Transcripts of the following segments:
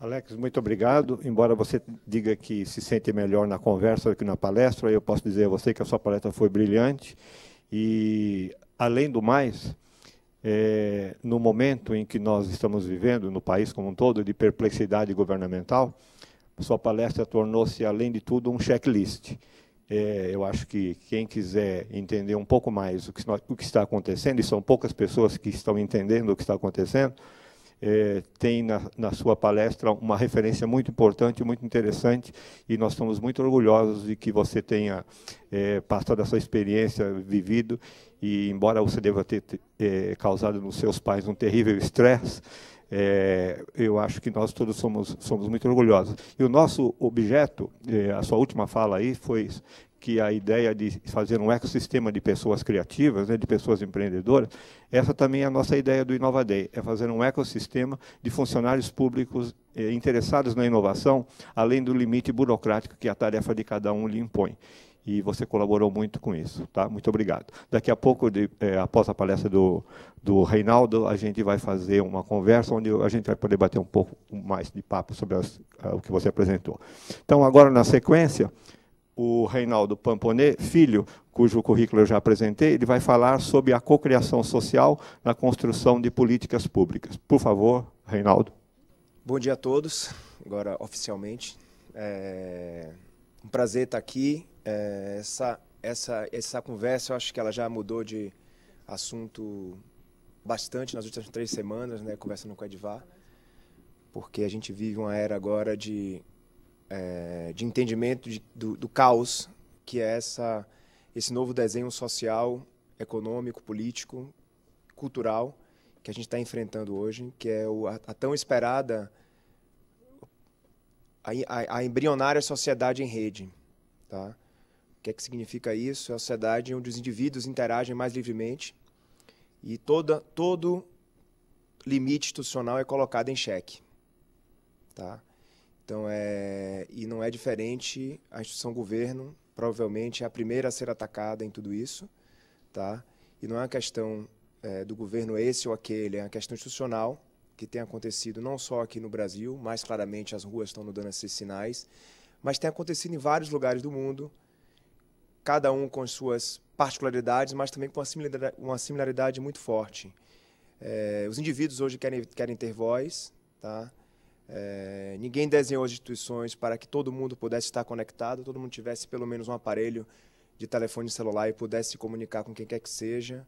Alex, muito obrigado. Embora você diga que se sente melhor na conversa do que na palestra, eu posso dizer a você que a sua palestra foi brilhante. E, além do mais, no momento em que nós estamos vivendo, no país como um todo, de perplexidade governamental, sua palestra tornou-se, além de tudo, um checklist. Eu acho que quem quiser entender um pouco mais o que está acontecendo, e são poucas pessoas que estão entendendo o que está acontecendo, tem na sua palestra uma referência muito importante, muito interessante, e nós estamos muito orgulhosos de que você tenha passado essa experiência, vivido, e embora você deva ter causado nos seus pais um terrível estresse, eu acho que nós todos somos muito orgulhosos. E o nosso objeto, a sua última fala aí, foi que a ideia de fazer um ecossistema de pessoas criativas, né, de pessoas empreendedoras, essa também é a nossa ideia do InovaDay, é fazer um ecossistema de funcionários públicos interessados na inovação, além do limite burocrático que a tarefa de cada um lhe impõe. E você colaborou muito com isso. Tá? Muito obrigado. Daqui a pouco, após a palestra do Reinaldo, a gente vai fazer uma conversa onde a gente vai poder bater um pouco mais de papo sobre o que você apresentou. Então, agora, na sequência, o Reinaldo Pamponê, filho, cujo currículo eu já apresentei, ele vai falar sobre a cocriação social na construção de políticas públicas. Por favor, Reinaldo. Bom dia a todos, agora oficialmente. Um prazer estar aqui. Essa conversa, eu acho que ela já mudou de assunto bastante nas últimas 3 semanas, né, conversando com o Edvar, porque a gente vive uma era agora de entendimento do caos, que é esse novo desenho social, econômico, político, cultural, que a gente está enfrentando hoje, que é a tão esperada, a embrionária sociedade em rede. Tá? O que significa isso? É a sociedade onde os indivíduos interagem mais livremente e todo limite institucional é colocado em xeque. Tá? Então, e não é diferente, a instituição governo provavelmente é a primeira a ser atacada em tudo isso. Tá? E não é uma questão do governo esse ou aquele, é uma questão institucional que tem acontecido não só aqui no Brasil, mais claramente as ruas estão nos dando esses sinais, mas tem acontecido em vários lugares do mundo, cada um com as suas particularidades, mas também com uma similaridade muito forte. Os indivíduos hoje querem ter voz, tá? Ninguém desenhou as instituições para que todo mundo pudesse estar conectado, todo mundo tivesse pelo menos um aparelho de telefone celular e pudesse se comunicar com quem quer que seja.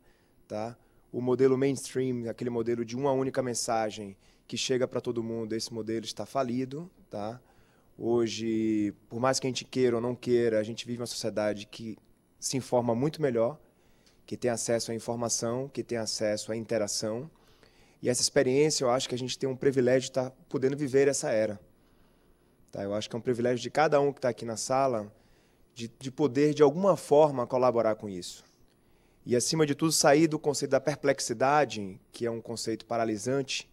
Tá? O modelo mainstream, aquele modelo de uma única mensagem que chega para todo mundo, esse modelo está falido. Tá? Hoje, por mais que a gente queira ou não queira, a gente vive uma sociedade que se informa muito melhor, que tem acesso à informação, que tem acesso à interação. E essa experiência, eu acho que a gente tem um privilégio de estar podendo viver essa era. Tá? Eu acho que é um privilégio de cada um que está aqui na sala de poder, de alguma forma, colaborar com isso. E, acima de tudo, sair do conceito da perplexidade, que é um conceito paralisante,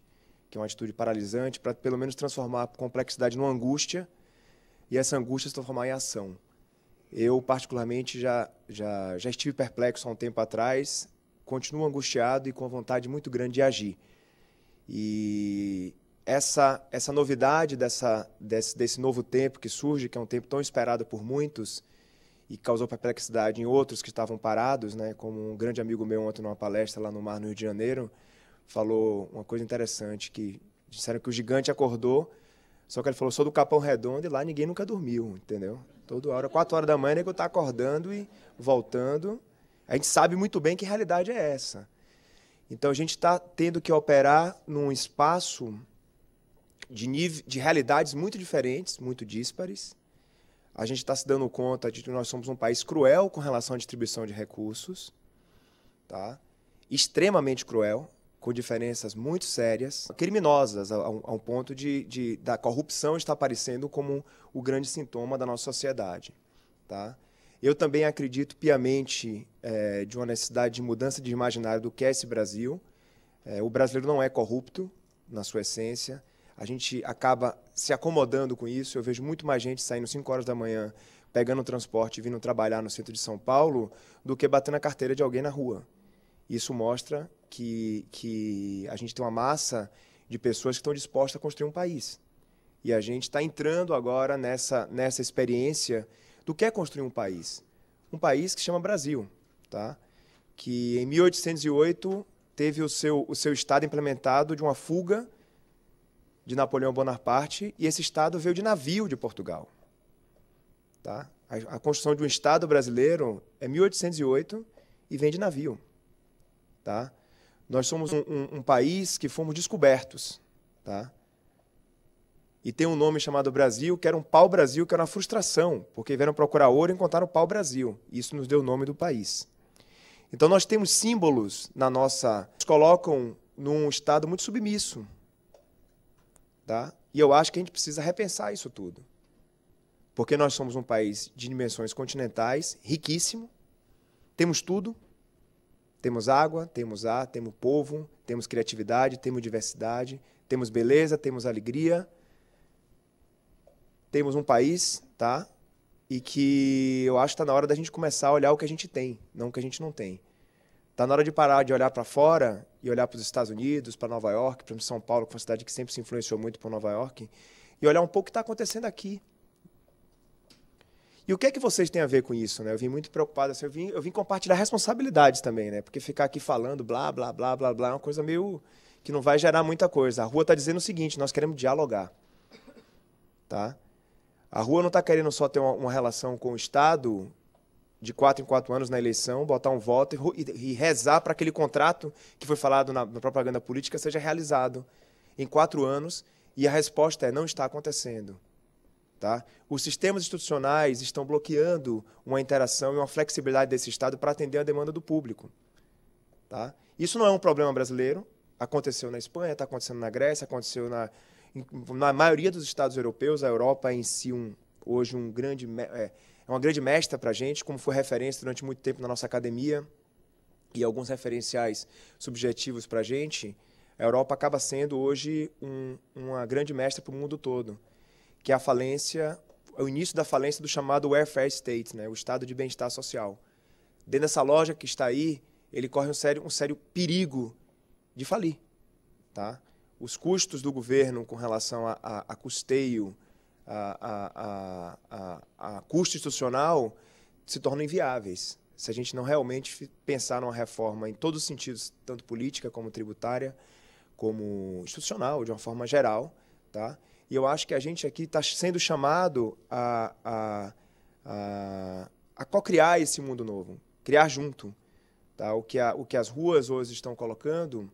que é uma atitude paralisante, para, pelo menos, transformar a complexidade numa angústia e essa angústia se transformar em ação. Eu, particularmente, já estive perplexo há um tempo atrás, continuo angustiado e com vontade muito grande de agir. E essa novidade desse novo tempo que surge, que é um tempo tão esperado por muitos e causou perplexidade em outros que estavam parados, né, como um grande amigo meu ontem numa palestra lá no Mar, no Rio de Janeiro, falou uma coisa interessante, que disseram que o gigante acordou, só que ele falou, sou do Capão Redondo e lá ninguém nunca dormiu, entendeu? Toda hora, 4 horas da manhã, ele está acordando e voltando. A gente sabe muito bem que realidade é essa. Então, a gente está tendo que operar num espaço de realidades muito diferentes, muito díspares. A gente está se dando conta de que nós somos um país cruel com relação à distribuição de recursos, tá? Extremamente cruel, com diferenças muito sérias, criminosas, a um ponto da corrupção estar aparecendo como o grande sintoma da nossa sociedade. Tá? Eu também acredito piamente de uma necessidade de mudança de imaginário do que é esse Brasil. O brasileiro não é corrupto, na sua essência. A gente acaba se acomodando com isso. Eu vejo muito mais gente saindo 5 horas da manhã, pegando o transporte e vindo trabalhar no centro de São Paulo, do que batendo a carteira de alguém na rua. Isso mostra que a gente tem uma massa de pessoas que estão dispostas a construir um país. E a gente está entrando agora nessa experiência do que é construir um país. Um país que chama Brasil, tá? Que em 1808 teve o seu Estado implementado de uma fuga de Napoleão Bonaparte, e esse Estado veio de navio de Portugal. Tá? A construção de um Estado brasileiro é 1808 e vem de navio. Tá? Nós somos um país que fomos descobertos. Tá? E tem um nome chamado Brasil, que era um pau-brasil, que era uma frustração, porque vieram procurar ouro e encontraram o pau-brasil. Isso nos deu o nome do país. Então, nós temos símbolos na nossa... nos colocam num estado muito submisso. Tá? E eu acho que a gente precisa repensar isso tudo. Porque nós somos um país de dimensões continentais, riquíssimo, temos tudo, temos água, temos ar, temos povo, temos criatividade, temos diversidade, temos beleza, temos alegria, temos um país, tá? E que eu acho que está na hora da gente começar a olhar o que a gente tem, não o que a gente não tem. Está na hora de parar de olhar para fora e olhar para os Estados Unidos, para Nova York, para São Paulo, que é uma cidade que sempre se influenciou muito por Nova York, e olhar um pouco o que está acontecendo aqui. E o que é que vocês têm a ver com isso? Né? Eu vim muito preocupado, assim, eu vim compartilhar responsabilidades também, né? Porque ficar aqui falando blá, blá, blá, blá, blá, é uma coisa meio que não vai gerar muita coisa. A rua está dizendo o seguinte, nós queremos dialogar. Tá? A rua não está querendo só ter uma relação com o Estado de 4 em 4 anos na eleição, botar um voto e rezar para aquele contrato que foi falado na propaganda política seja realizado em 4 anos, e a resposta é: não está acontecendo. Tá? Os sistemas institucionais estão bloqueando uma interação e uma flexibilidade desse Estado para atender a demanda do público. Tá? Isso não é um problema brasileiro, aconteceu na Espanha, está acontecendo na Grécia, aconteceu na maioria dos Estados europeus. A Europa é em si hoje uma grande mestra para a gente, como foi referência durante muito tempo na nossa academia, e alguns referenciais subjetivos para a gente. A Europa acaba sendo hoje uma grande mestra para o mundo todo, que é o início da falência do chamado welfare state, né? O estado de bem-estar social. Dentro dessa loja que está aí, ele corre um sério perigo de falir. Tá? Os custos do governo com relação a custeio, a custo institucional, se tornam inviáveis se a gente não realmente pensar numa reforma em todos os sentidos, tanto política como tributária, como institucional, de uma forma geral. Tá? E eu acho que a gente aqui está sendo chamado a co-criar esse mundo novo, criar junto. Tá? O que as ruas hoje estão colocando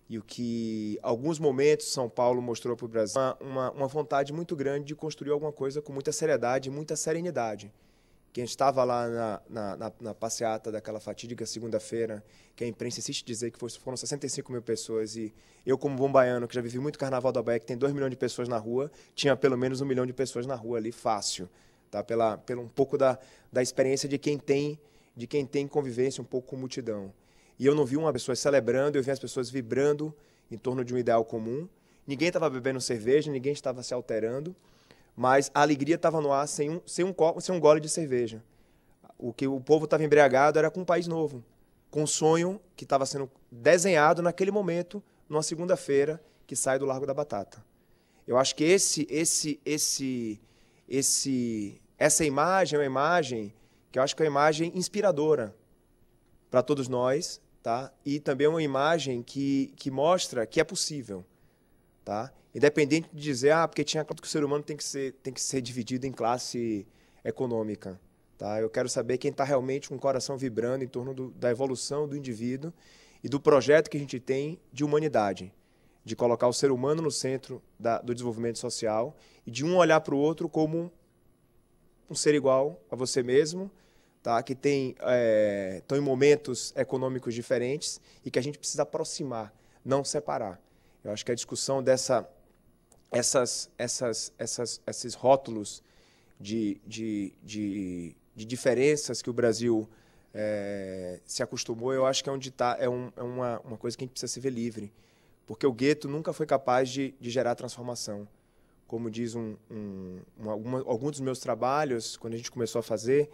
e o que alguns momentos São Paulo mostrou para o Brasil, uma vontade muito grande de construir alguma coisa com muita seriedade e muita serenidade. Quem estava lá na passeata daquela fatídica segunda-feira, que a imprensa insiste em dizer que foram 65 mil pessoas, e eu, como bom baiano, que já vivi muito Carnaval da Bahia, que tem 2 milhões de pessoas na rua, tinha pelo menos 1 milhão de pessoas na rua ali, fácil. Tá? Pelo um pouco da experiência de quem tem convivência um pouco com multidão. E eu não vi uma pessoa celebrando, eu vi as pessoas vibrando em torno de um ideal comum. Ninguém estava bebendo cerveja, ninguém estava se alterando, mas a alegria estava no ar sem um gole de cerveja. O que o povo estava embriagado era com um país novo, com um sonho que estava sendo desenhado naquele momento, numa segunda-feira, que sai do Largo da Batata. Eu acho que essa imagem é uma imagem que eu acho que é uma imagem inspiradora para todos nós, tá? E também é uma imagem que mostra que é possível. Tá? Independente de dizer, porque tinha que o ser humano tem que ser dividido em classe econômica. Tá? Eu quero saber quem está realmente com o coração vibrando em torno da evolução do indivíduo e do projeto que a gente tem de humanidade, de colocar o ser humano no centro do desenvolvimento social e de um olhar para o outro como um ser igual a você mesmo, tá? Que estão em momentos econômicos diferentes e que a gente precisa aproximar, não separar. Eu acho que a discussão esses rótulos de diferenças que o Brasil se acostumou, eu acho que é uma coisa que a gente precisa se ver livre. Porque o gueto nunca foi capaz de gerar transformação. Como diz algum dos meus trabalhos, quando a gente começou a fazer,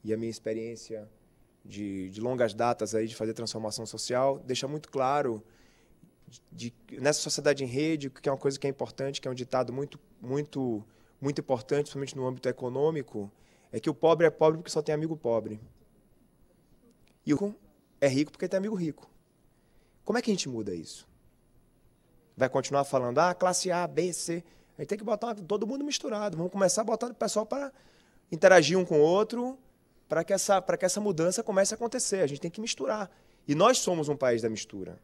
e a minha experiência de longas datas aí de fazer transformação social, deixa muito claro nessa sociedade em rede, que é uma coisa que é importante, que é um ditado muito, muito importante, principalmente no âmbito econômico, é que o pobre é pobre porque só tem amigo pobre. E o rico é rico porque tem amigo rico. Como é que a gente muda isso? Vai continuar falando, classe A, B, C. A gente tem que botar todo mundo misturado. Vamos começar botando o pessoal para interagir um com o outro, para que essa mudança comece a acontecer. A gente tem que misturar. E nós somos um país da mistura.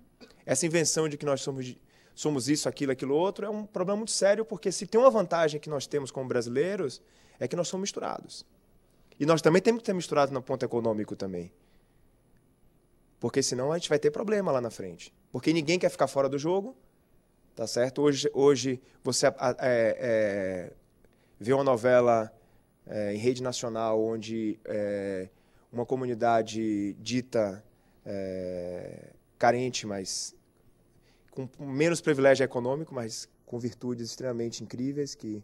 Essa invenção de que nós somos isso, aquilo outro, é um problema muito sério, porque se tem uma vantagem que nós temos como brasileiros, é que nós somos misturados. E nós também temos que ter misturado no ponto econômico também. Porque senão a gente vai ter problema lá na frente. Porque ninguém quer ficar fora do jogo, tá certo? Hoje você vê uma novela em rede nacional onde uma comunidade dita carente, mas com menos privilégio econômico, mas com virtudes extremamente incríveis, que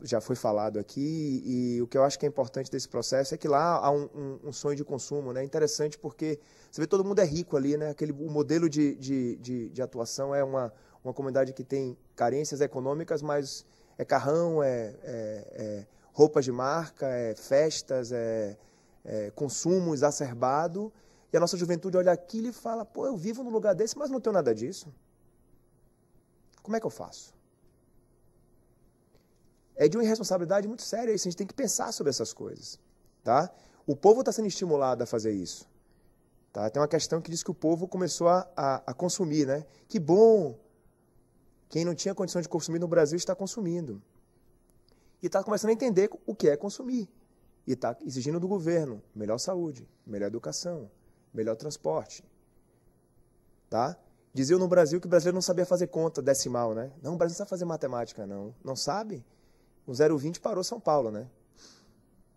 já foi falado aqui, e o que eu acho que é importante desse processo é que lá há um sonho de consumo, né? Interessante porque você vê todo mundo é rico ali, né? O modelo de atuação é uma comunidade que tem carências econômicas, mas é carrão, roupas de marca, festas, consumo exacerbado, e a nossa juventude olha aquilo e fala, pô, eu vivo num lugar desse, mas não tenho nada disso. Como é que eu faço? É de uma irresponsabilidade muito séria isso, a gente tem que pensar sobre essas coisas. Tá? O povo está sendo estimulado a fazer isso. Tá? Tem uma questão que diz que o povo começou a consumir. Né? Que bom! Quem não tinha condição de consumir no Brasil está consumindo. E está começando a entender o que é consumir. E está exigindo do governo melhor saúde, melhor educação, melhor transporte. Tá? Diziam no Brasil que o brasileiro não sabia fazer conta decimal. Né? Não, o Brasil não sabe fazer matemática, não. Não sabe? O 0,20 parou São Paulo, né?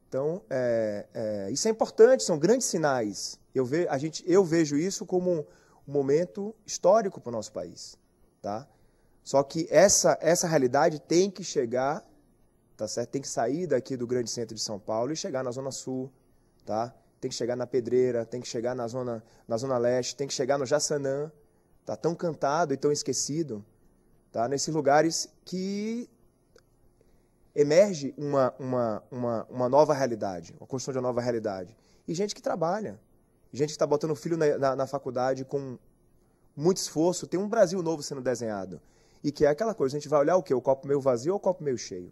Então, isso é importante, são grandes sinais. Eu vejo isso como um momento histórico para o nosso país. Tá? Só que essa realidade tem que chegar, tá certo? Tem que sair daqui do grande centro de São Paulo e chegar na Zona Sul, tá? Tem que chegar na Pedreira, tem que chegar na Zona Leste, tem que chegar no Jaçanã, tá? Tão cantado e tão esquecido, tá? Nesses lugares que emerge uma nova realidade, uma construção de uma nova realidade. E gente que trabalha, gente que está botando o filho na faculdade com muito esforço, tem um Brasil novo sendo desenhado. E que é aquela coisa, a gente vai olhar o quê? O copo meio vazio ou o copo meio cheio?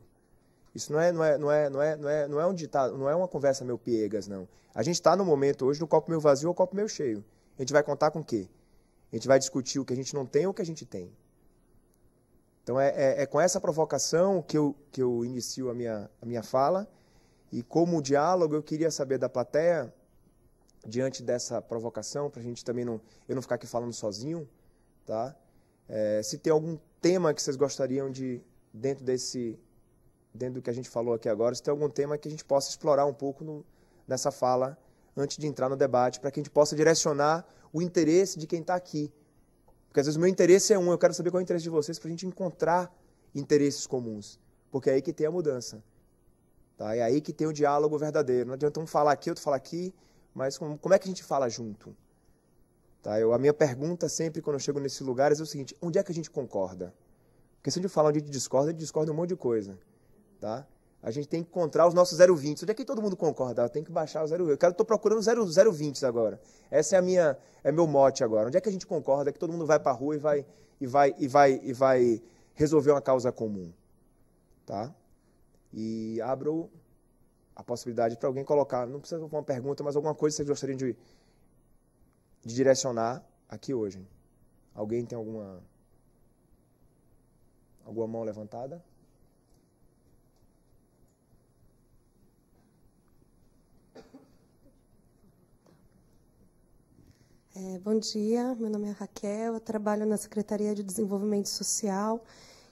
Isso não é um ditado, não é uma conversa meio piegas, não. A gente está no momento hoje do copo meio vazio ou copo meio cheio. A gente vai contar com o quê? A gente vai discutir o que a gente não tem ou o que a gente tem. Então, é com essa provocação que eu inicio a minha fala. E como diálogo, eu queria saber da plateia, diante dessa provocação, para a gente também eu não ficar aqui falando sozinho, tá? Se tem algum tema que vocês gostariam de, dentro do que a gente falou aqui agora, se tem algum tema que a gente possa explorar um pouco nessa fala, antes de entrar no debate, para que a gente possa direcionar o interesse de quem está aqui. Porque às vezes o meu interesse é eu quero saber qual é o interesse de vocês para a gente encontrar interesses comuns. Porque é aí que tem a mudança. Tá? É aí que tem o diálogo verdadeiro. Não adianta um falar aqui, outro falar aqui, mas como é que a gente fala junto? Tá? A minha pergunta sempre, quando eu chego nesses lugares, é o seguinte, onde é que a gente concorda? Porque se a gente fala onde a gente discorda um monte de coisa. Tá? A gente tem que encontrar os nossos 0,20. Onde é que todo mundo concorda? Tem que baixar o 0,20. Eu estou procurando 0,20 agora. Essa é meu mote agora. Onde é que a gente concorda que todo mundo vai para a rua e vai resolver uma causa comum? Tá? E abro a possibilidade para alguém colocar, não precisa uma pergunta, mas alguma coisa que vocês gostariam de direcionar aqui hoje. Alguém tem alguma mão levantada? Bom dia, meu nome é Raquel, eu trabalho na Secretaria de Desenvolvimento Social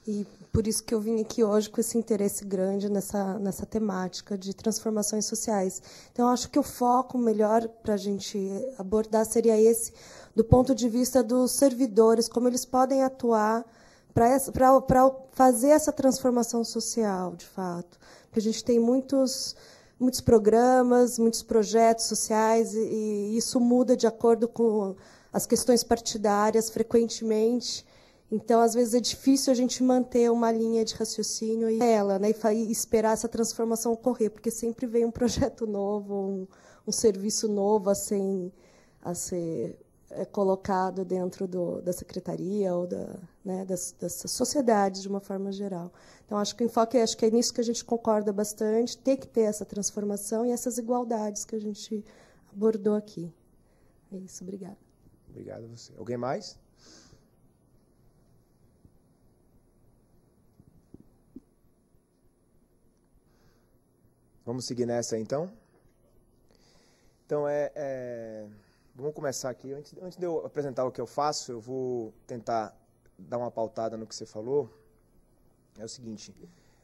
e por isso que eu vim aqui hoje com esse interesse grande nessa temática de transformações sociais. Então, eu acho que o foco melhor para a gente abordar seria esse, do ponto de vista dos servidores, como eles podem atuar para fazer essa transformação social, de fato. Porque a gente tem muitos programas, muitos projetos sociais, e isso muda de acordo com as questões partidárias frequentemente, Então, às vezes, é difícil a gente manter uma linha de raciocínio e ela, né, e esperar essa transformação ocorrer, porque sempre vem um projeto novo, um serviço novo a ser colocado dentro da secretaria ou né, das sociedades, de uma forma geral. Então, acho que o enfoque, acho que é nisso que a gente concorda bastante, tem que ter essa transformação e essas igualdades que a gente abordou aqui. É isso, obrigada. Obrigado a você. Alguém mais? Vamos seguir nessa, então? Então, vamos começar aqui. Antes de eu apresentar o que eu faço, eu vou tentar dar uma pautada no que você falou. É o seguinte,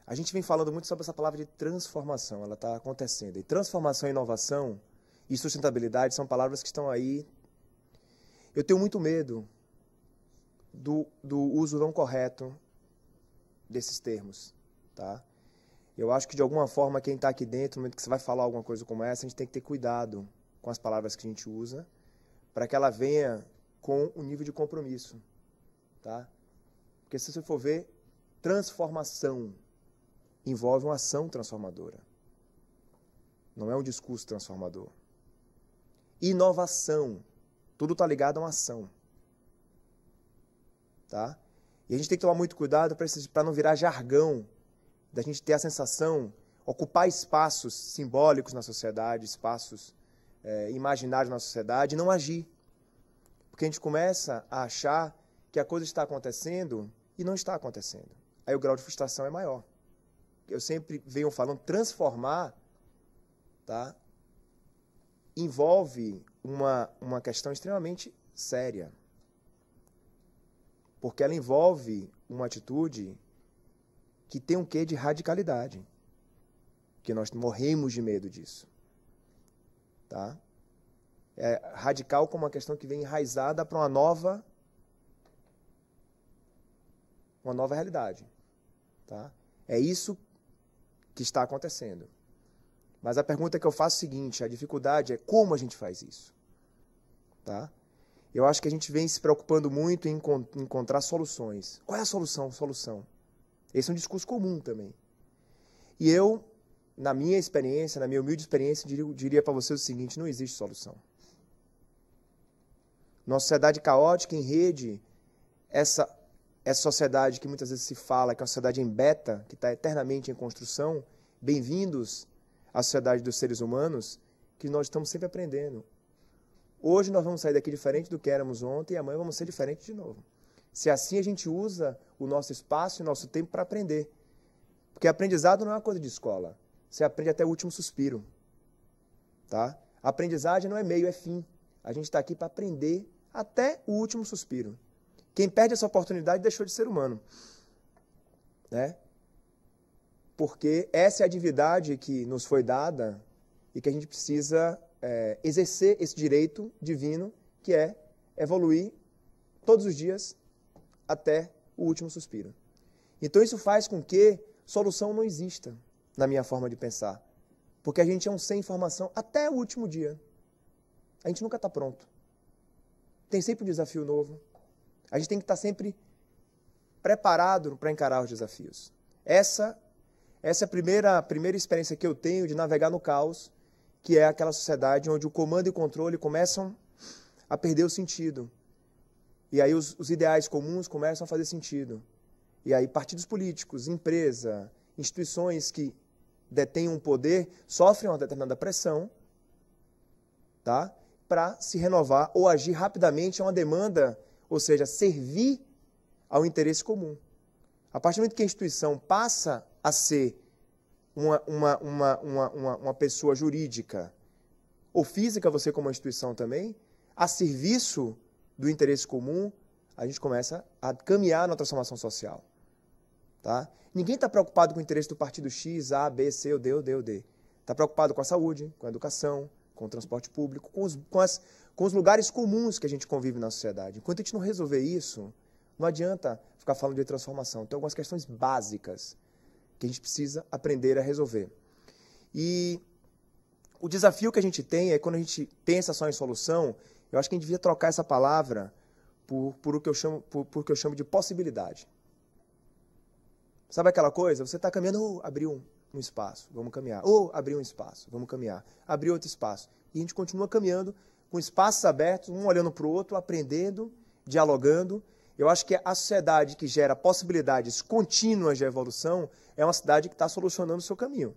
a gente vem falando muito sobre essa palavra de transformação, ela está acontecendo. E transformação, inovação e sustentabilidade são palavras que estão aí. Eu tenho muito medo do uso não correto desses termos, tá? Eu acho que, de alguma forma, quem está aqui dentro, no momento que você vai falar alguma coisa como essa, a gente tem que ter cuidado com as palavras que a gente usa, para que ela venha com um nível de compromisso, tá? Porque, se você for ver, transformação envolve uma ação transformadora. Não é um discurso transformador. Inovação, tudo está ligado a uma ação, tá? E a gente tem que tomar muito cuidado para não virar jargão, da gente ter a sensação, ocupar espaços simbólicos na sociedade, espaços imaginários na sociedade, e não agir. Porque a gente começa a achar que a coisa está acontecendo e não está acontecendo. Aí o grau de frustração é maior. Eu sempre venho falando, transformar, tá, envolve uma questão extremamente séria. Porque ela envolve uma atitude que tem um quê de radicalidade, que nós morremos de medo disso. Tá? É radical como uma questão que vem enraizada para uma nova realidade. Tá? É isso que está acontecendo. Mas a pergunta que eu faço é a seguinte, a dificuldade é como a gente faz isso. Tá? Eu acho que a gente vem se preocupando muito em encontrar soluções. Qual é a solução? Solução. Esse é um discurso comum também. E eu, na minha experiência, na minha humilde experiência, diria para você o seguinte, não existe solução. Numa sociedade caótica, em rede, essa sociedade que muitas vezes se fala, que é uma sociedade em beta, que está eternamente em construção, bem-vindos à sociedade dos seres humanos, que nós estamos sempre aprendendo. Hoje nós vamos sair daqui diferente do que éramos ontem e amanhã vamos ser diferentes de novo. Se assim a gente usa o nosso espaço e o nosso tempo para aprender. Porque aprendizado não é uma coisa de escola. Você aprende até o último suspiro. Tá? A aprendizagem não é meio, é fim. A gente está aqui para aprender até o último suspiro. Quem perde essa oportunidade deixou de ser humano. Né? Porque essa é a divindade que nos foi dada e que a gente precisa exercer esse direito divino, que é evoluir todos os dias até o último suspiro. Então isso faz com que solução não exista, na minha forma de pensar. Porque a gente é um sem informação até o último dia. A gente nunca está pronto. Tem sempre um desafio novo. A gente tem que estar sempre preparado para encarar os desafios. Essa é a primeira experiência que eu tenho de navegar no caos, que é aquela sociedade onde o comando e o controle começam a perder o sentido. E aí os ideais comuns começam a fazer sentido. E aí partidos políticos, empresa, instituições que detêm um poder sofrem uma determinada pressão, tá? Para se renovar ou agir rapidamente a uma demanda, ou seja, servir ao interesse comum. A partir do momento que a instituição passa a ser uma pessoa jurídica ou física, você como uma instituição também, a serviço do interesse comum, a gente começa a caminhar na transformação social. Tá? Ninguém está preocupado com o interesse do partido X, A, B, C, ou D, ou D, ou D. Está preocupado com a saúde, com a educação, com o transporte público, com os lugares comuns que a gente convive na sociedade. Enquanto a gente não resolver isso, não adianta ficar falando de transformação. Tem algumas questões básicas que a gente precisa aprender a resolver. E o desafio que a gente tem é quando a gente pensa só em solução, eu acho que a gente devia trocar essa palavra por o que eu chamo de possibilidade. Sabe aquela coisa? Você está caminhando, abriu um espaço, vamos caminhar. Abriu um espaço, vamos caminhar. Abriu outro espaço. E a gente continua caminhando com espaços abertos, um olhando para o outro, aprendendo, dialogando. Eu acho que a sociedade que gera possibilidades contínuas de evolução é uma sociedade que está solucionando o seu caminho.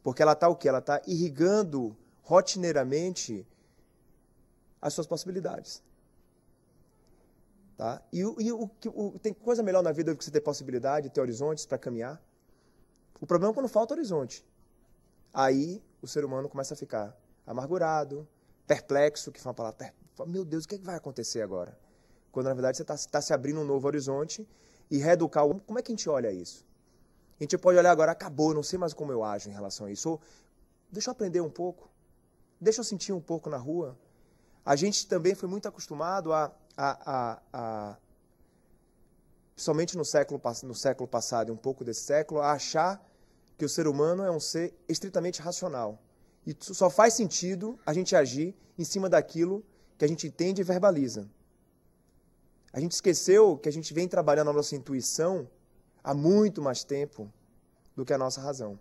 Porque ela está o quê? Ela está irrigando rotineiramente as suas possibilidades. Tá? Tem coisa melhor na vida do que você ter possibilidade, ter horizontes para caminhar? O problema é quando falta horizonte. Aí o ser humano começa a ficar amargurado, perplexo, que foi uma palavra, meu Deus, o que vai acontecer agora? Quando, na verdade, você está se abrindo um novo horizonte e reeducar. Como é que a gente olha isso? A gente pode olhar agora, acabou, não sei mais como eu ajo em relação a isso. Ou, deixa eu aprender um pouco. Deixa eu sentir um pouco na rua. A gente também foi muito acostumado principalmente no século passado e um pouco desse século, a achar que o ser humano é um ser estritamente racional. E só faz sentido a gente agir em cima daquilo que a gente entende e verbaliza. A gente esqueceu que a gente vem trabalhando a nossa intuição há muito mais tempo do que a nossa razão.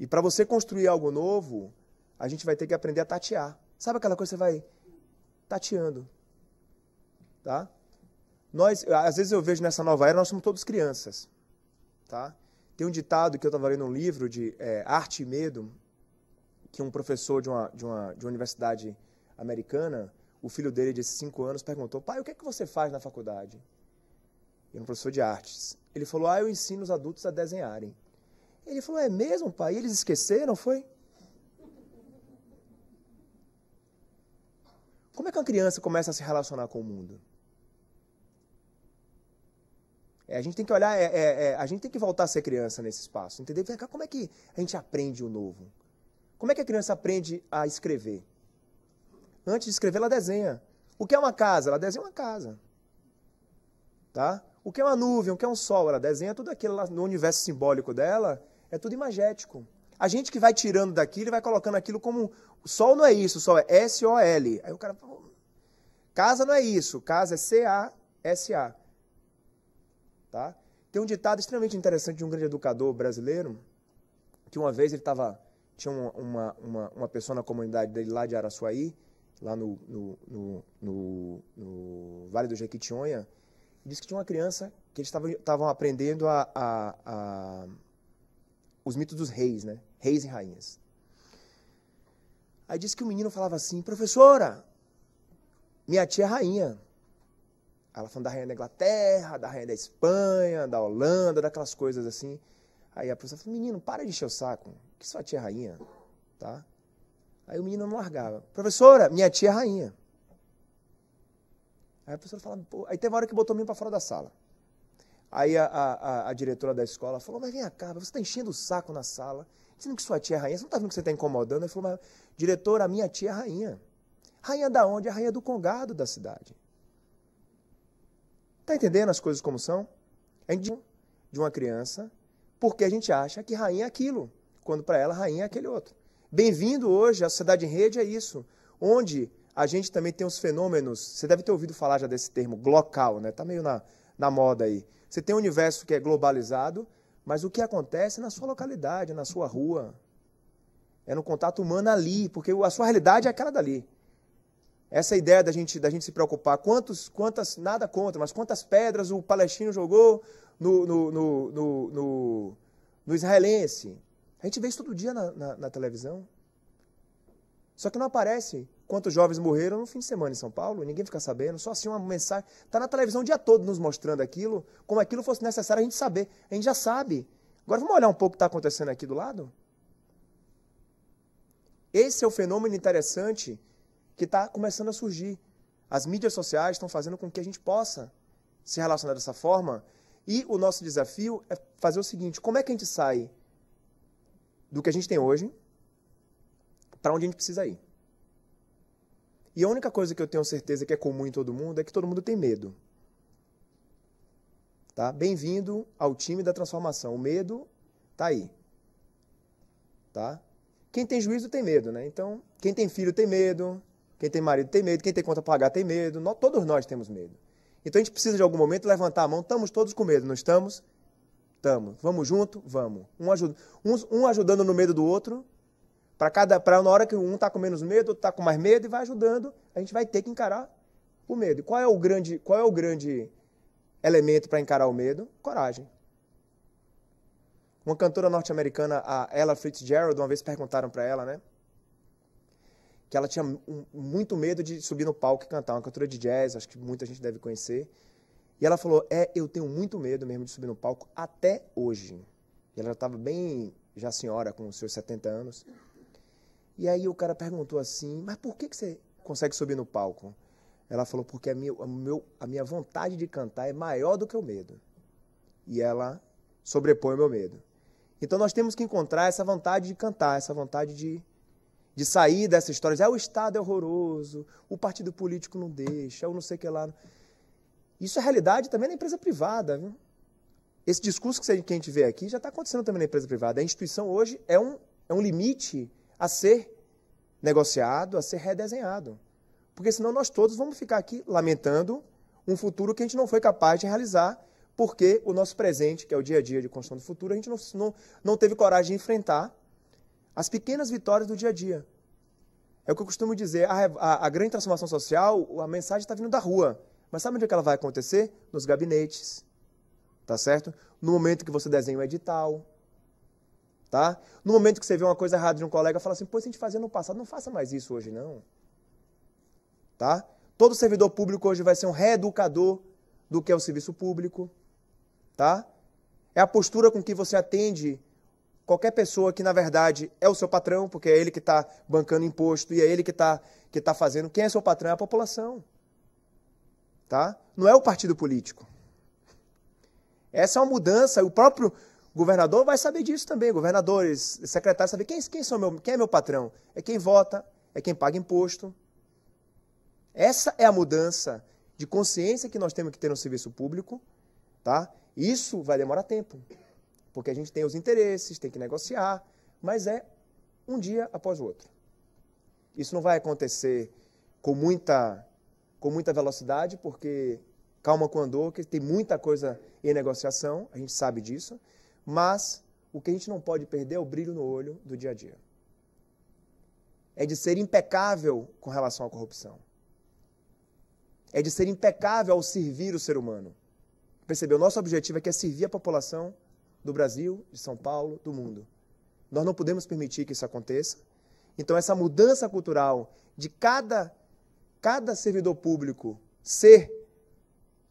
E para você construir algo novo, a gente vai ter que aprender a tatear. Sabe aquela coisa que você vai tateando? Tá? Às vezes eu vejo nessa nova era, nós somos todos crianças. Tá? Tem um ditado que eu estava lendo um livro de Arte e Medo, que um professor de uma universidade americana, o filho dele, de 5 anos, perguntou: pai, o que é que você faz na faculdade? Ele é um professor de artes. Ele falou: eu ensino os adultos a desenharem. Ele falou: é mesmo, pai? E eles esqueceram, foi? Como é que uma criança começa a se relacionar com o mundo? A gente tem que olhar, a gente tem que voltar a ser criança nesse espaço, entender? Como é que a gente aprende o novo? Como é que a criança aprende a escrever? Antes de escrever, ela desenha. O que é uma casa? Ela desenha uma casa. Tá? O que é uma nuvem? O que é um sol? Ela desenha tudo aquilo lá no universo simbólico dela, é tudo imagético. A gente que vai tirando daquilo e vai colocando aquilo como... O sol não é isso, o sol é S-O-L. Aí o cara fala: casa não é isso, casa é C-A-S-A. Tá? Tem um ditado extremamente interessante de um grande educador brasileiro, que uma vez ele tinha uma pessoa na comunidade dele lá de Araçuaí, lá no Vale do Jequitinhonha, e disse que tinha uma criança que eles estavam aprendendo os mitos dos reis, né? Reis e rainhas. Aí disse que o menino falava assim: professora, minha tia é rainha. Ela falando da rainha da Inglaterra, da rainha da Espanha, da Holanda, daquelas coisas assim. Aí a professora falou: menino, para de encher o saco, que sua tia é rainha. Tá? Aí o menino não largava: professora, minha tia é rainha. Aí a professora falava: pô. Aí teve uma hora que botou o menino para fora da sala. Aí a diretora da escola falou: mas vem cá, você está enchendo o saco na sala, dizendo que sua tia é rainha, você não está vendo que você está incomodando? Ele falou: mas, diretora, a minha tia é rainha. Rainha da onde? A rainha do congado da cidade. Está entendendo as coisas como são? A gente de uma criança, porque a gente acha que rainha é aquilo, quando para ela rainha é aquele outro. Bem-vindo hoje, a sociedade em rede é isso, onde a gente também tem os fenômenos, você deve ter ouvido falar já desse termo, glocal, né? Está meio na moda aí. Você tem um universo que é globalizado, mas o que acontece é na sua localidade, na sua rua, é no contato humano ali, porque a sua realidade é aquela dali. Essa ideia da gente se preocupar, nada contra, mas quantas pedras o palestino jogou no israelense. A gente vê isso todo dia na televisão. Só que não aparece quantos jovens morreram no fim de semana em São Paulo, ninguém fica sabendo, só assim uma mensagem. Está na televisão o dia todo nos mostrando aquilo, como aquilo fosse necessário a gente saber. A gente já sabe. Agora vamos olhar um pouco o que está acontecendo aqui do lado? Esse é o fenômeno interessante que está começando a surgir. As mídias sociais estão fazendo com que a gente possa se relacionar dessa forma. E o nosso desafio é fazer o seguinte: como é que a gente sai do que a gente tem hoje para onde a gente precisa ir? E a única coisa que eu tenho certeza que é comum em todo mundo é que todo mundo tem medo. Tá? Bem-vindo ao time da transformação. O medo está aí. Tá? Quem tem juízo tem medo, né? Então, quem tem filho tem medo. Quem tem marido tem medo, quem tem conta para pagar tem medo, todos nós temos medo. Então a gente precisa de algum momento levantar a mão, estamos todos com medo, não estamos? Estamos. Vamos junto? Vamos. Um ajudando no medo do outro, para na hora que um está com menos medo, outro está com mais medo e vai ajudando, a gente vai ter que encarar o medo. E qual é o grande elemento para encarar o medo? Coragem. Uma cantora norte-americana, a Ella Fitzgerald, uma vez perguntaram para ela, né? Que ela tinha muito medo de subir no palco e cantar, uma cantora de jazz, acho que muita gente deve conhecer. E ela falou, eu tenho muito medo mesmo de subir no palco até hoje. E ela já estava bem, já senhora, com os seus 70 anos. E aí o cara perguntou assim, mas por que você consegue subir no palco? Ela falou, porque a minha vontade de cantar é maior do que o medo. E ela sobrepõe o meu medo. Então nós temos que encontrar essa vontade de cantar, essa vontade de sair dessa história. O Estado é horroroso, o partido político não deixa, eu não sei o que lá. Isso é realidade também na empresa privada. Viu? Esse discurso que a gente vê aqui já está acontecendo também na empresa privada. A instituição hoje é um limite a ser negociado, a ser redesenhado. Porque senão nós todos vamos ficar aqui lamentando um futuro que a gente não foi capaz de realizar, porque o nosso presente, que é o dia a dia de construção do futuro, a gente não teve coragem de enfrentar as pequenas vitórias do dia a dia. É o que eu costumo dizer, a grande transformação social, a mensagem está vindo da rua. Mas sabe onde é que ela vai acontecer? Nos gabinetes, tá certo? No momento que você desenha um edital, tá? No momento que você vê uma coisa errada de um colega, fala assim, pô, se a gente fazia no passado, não faça mais isso hoje, não. Tá? Todo servidor público hoje vai ser um reeducador do que é o serviço público, tá? É a postura com que você atende qualquer pessoa que, na verdade, é o seu patrão, porque é ele que está bancando imposto e é ele que tá fazendo. Quem é seu patrão é a população. Tá? Não é o partido político. Essa é uma mudança. O próprio governador vai saber disso também. Governadores, secretários, saber quem é meu patrão. É quem vota, é quem paga imposto. Essa é a mudança de consciência que nós temos que ter no serviço público. Tá? Isso vai demorar tempo. Porque a gente tem os interesses, tem que negociar, mas é um dia após o outro. Isso não vai acontecer com muita velocidade, porque calma com andor, que tem muita coisa em negociação, a gente sabe disso, mas o que a gente não pode perder é o brilho no olho do dia a dia. É de ser impecável com relação à corrupção. É de ser impecável ao servir o ser humano. Percebeu? O nosso objetivo aqui é servir a população do Brasil, de São Paulo, do mundo. Nós não podemos permitir que isso aconteça. Então, essa mudança cultural de cada servidor público ser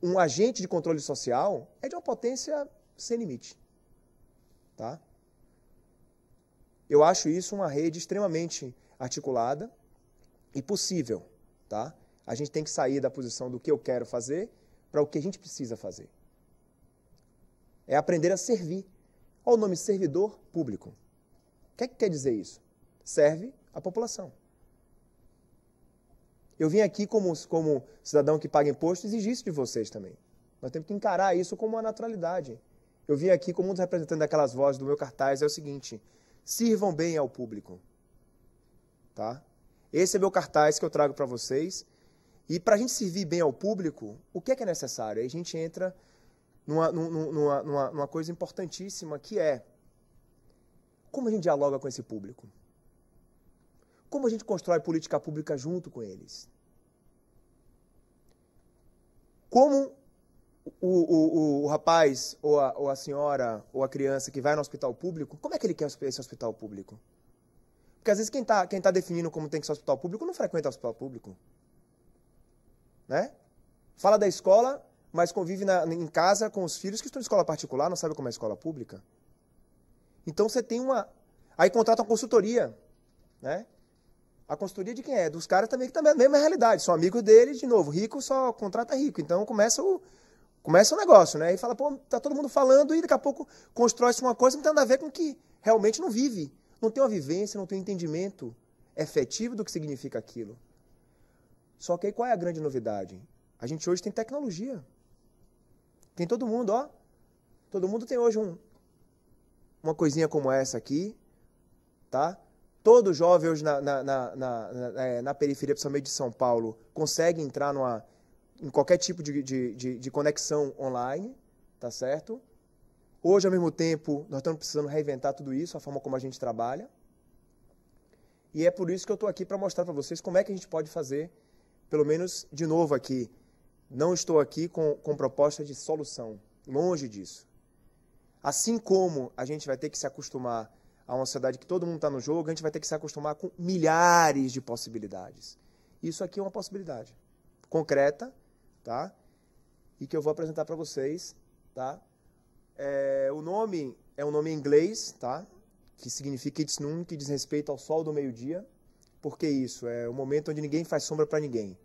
um agente de controle social é de uma potência sem limite. Tá? Eu acho isso uma rede extremamente articulada e possível. Tá? A gente tem que sair da posição do que eu quero fazer para o que a gente precisa fazer. É aprender a servir. Olha o nome, servidor público. O que é que quer dizer isso? Serve a população. Eu vim aqui como cidadão que paga imposto exigir isso de vocês também. Nós temos que encarar isso como uma naturalidade. Eu vim aqui como um dos representantes daquelas vozes do meu cartaz, é o seguinte, sirvam bem ao público. Tá? Esse é meu cartaz que eu trago para vocês. E para a gente servir bem ao público, o que é necessário? Aí a gente entra numa coisa importantíssima, que é como a gente dialoga com esse público. Como a gente constrói política pública junto com eles. Como o rapaz, ou a senhora, ou a criança que vai no hospital público, como é que ele quer esse hospital público? Porque às vezes quem tá definindo como tem que ser o hospital público não frequenta o hospital público. Né? Fala da escola, mas convive em casa com os filhos que estão em escola particular, não sabe como é a escola pública. Então você tem aí contrata uma consultoria. Né? A consultoria de quem é? Dos caras também que estão na mesma realidade. São amigos deles, de novo, rico só contrata rico. Então começa o negócio, né? E fala, pô, tá todo mundo falando e daqui a pouco constrói-se uma coisa que não tem nada a ver com que realmente não vive. Não tem uma vivência, não tem um entendimento efetivo do que significa aquilo. Só que aí qual é a grande novidade? A gente hoje tem tecnologia. Tem todo mundo, ó. Todo mundo tem hoje uma coisinha como essa aqui, tá? todo jovem hoje na periferia, principalmente de São Paulo, consegue entrar em qualquer tipo de conexão online, tá certo? Hoje, ao mesmo tempo, nós estamos precisando reinventar tudo isso, a forma como a gente trabalha. E é por isso que eu estou aqui para mostrar para vocês como é que a gente pode fazer, pelo menos, de novo aqui. Não estou aqui com proposta de solução, longe disso. Assim como a gente vai ter que se acostumar a uma sociedade que todo mundo está no jogo, a gente vai ter que se acostumar com milhares de possibilidades. Isso aqui é uma possibilidade concreta, tá? E que eu vou apresentar para vocês, tá? O nome é um nome em inglês, tá? Que significa It's Noon, que diz respeito ao sol do meio-dia. Por que isso? É o momento onde ninguém faz sombra para ninguém.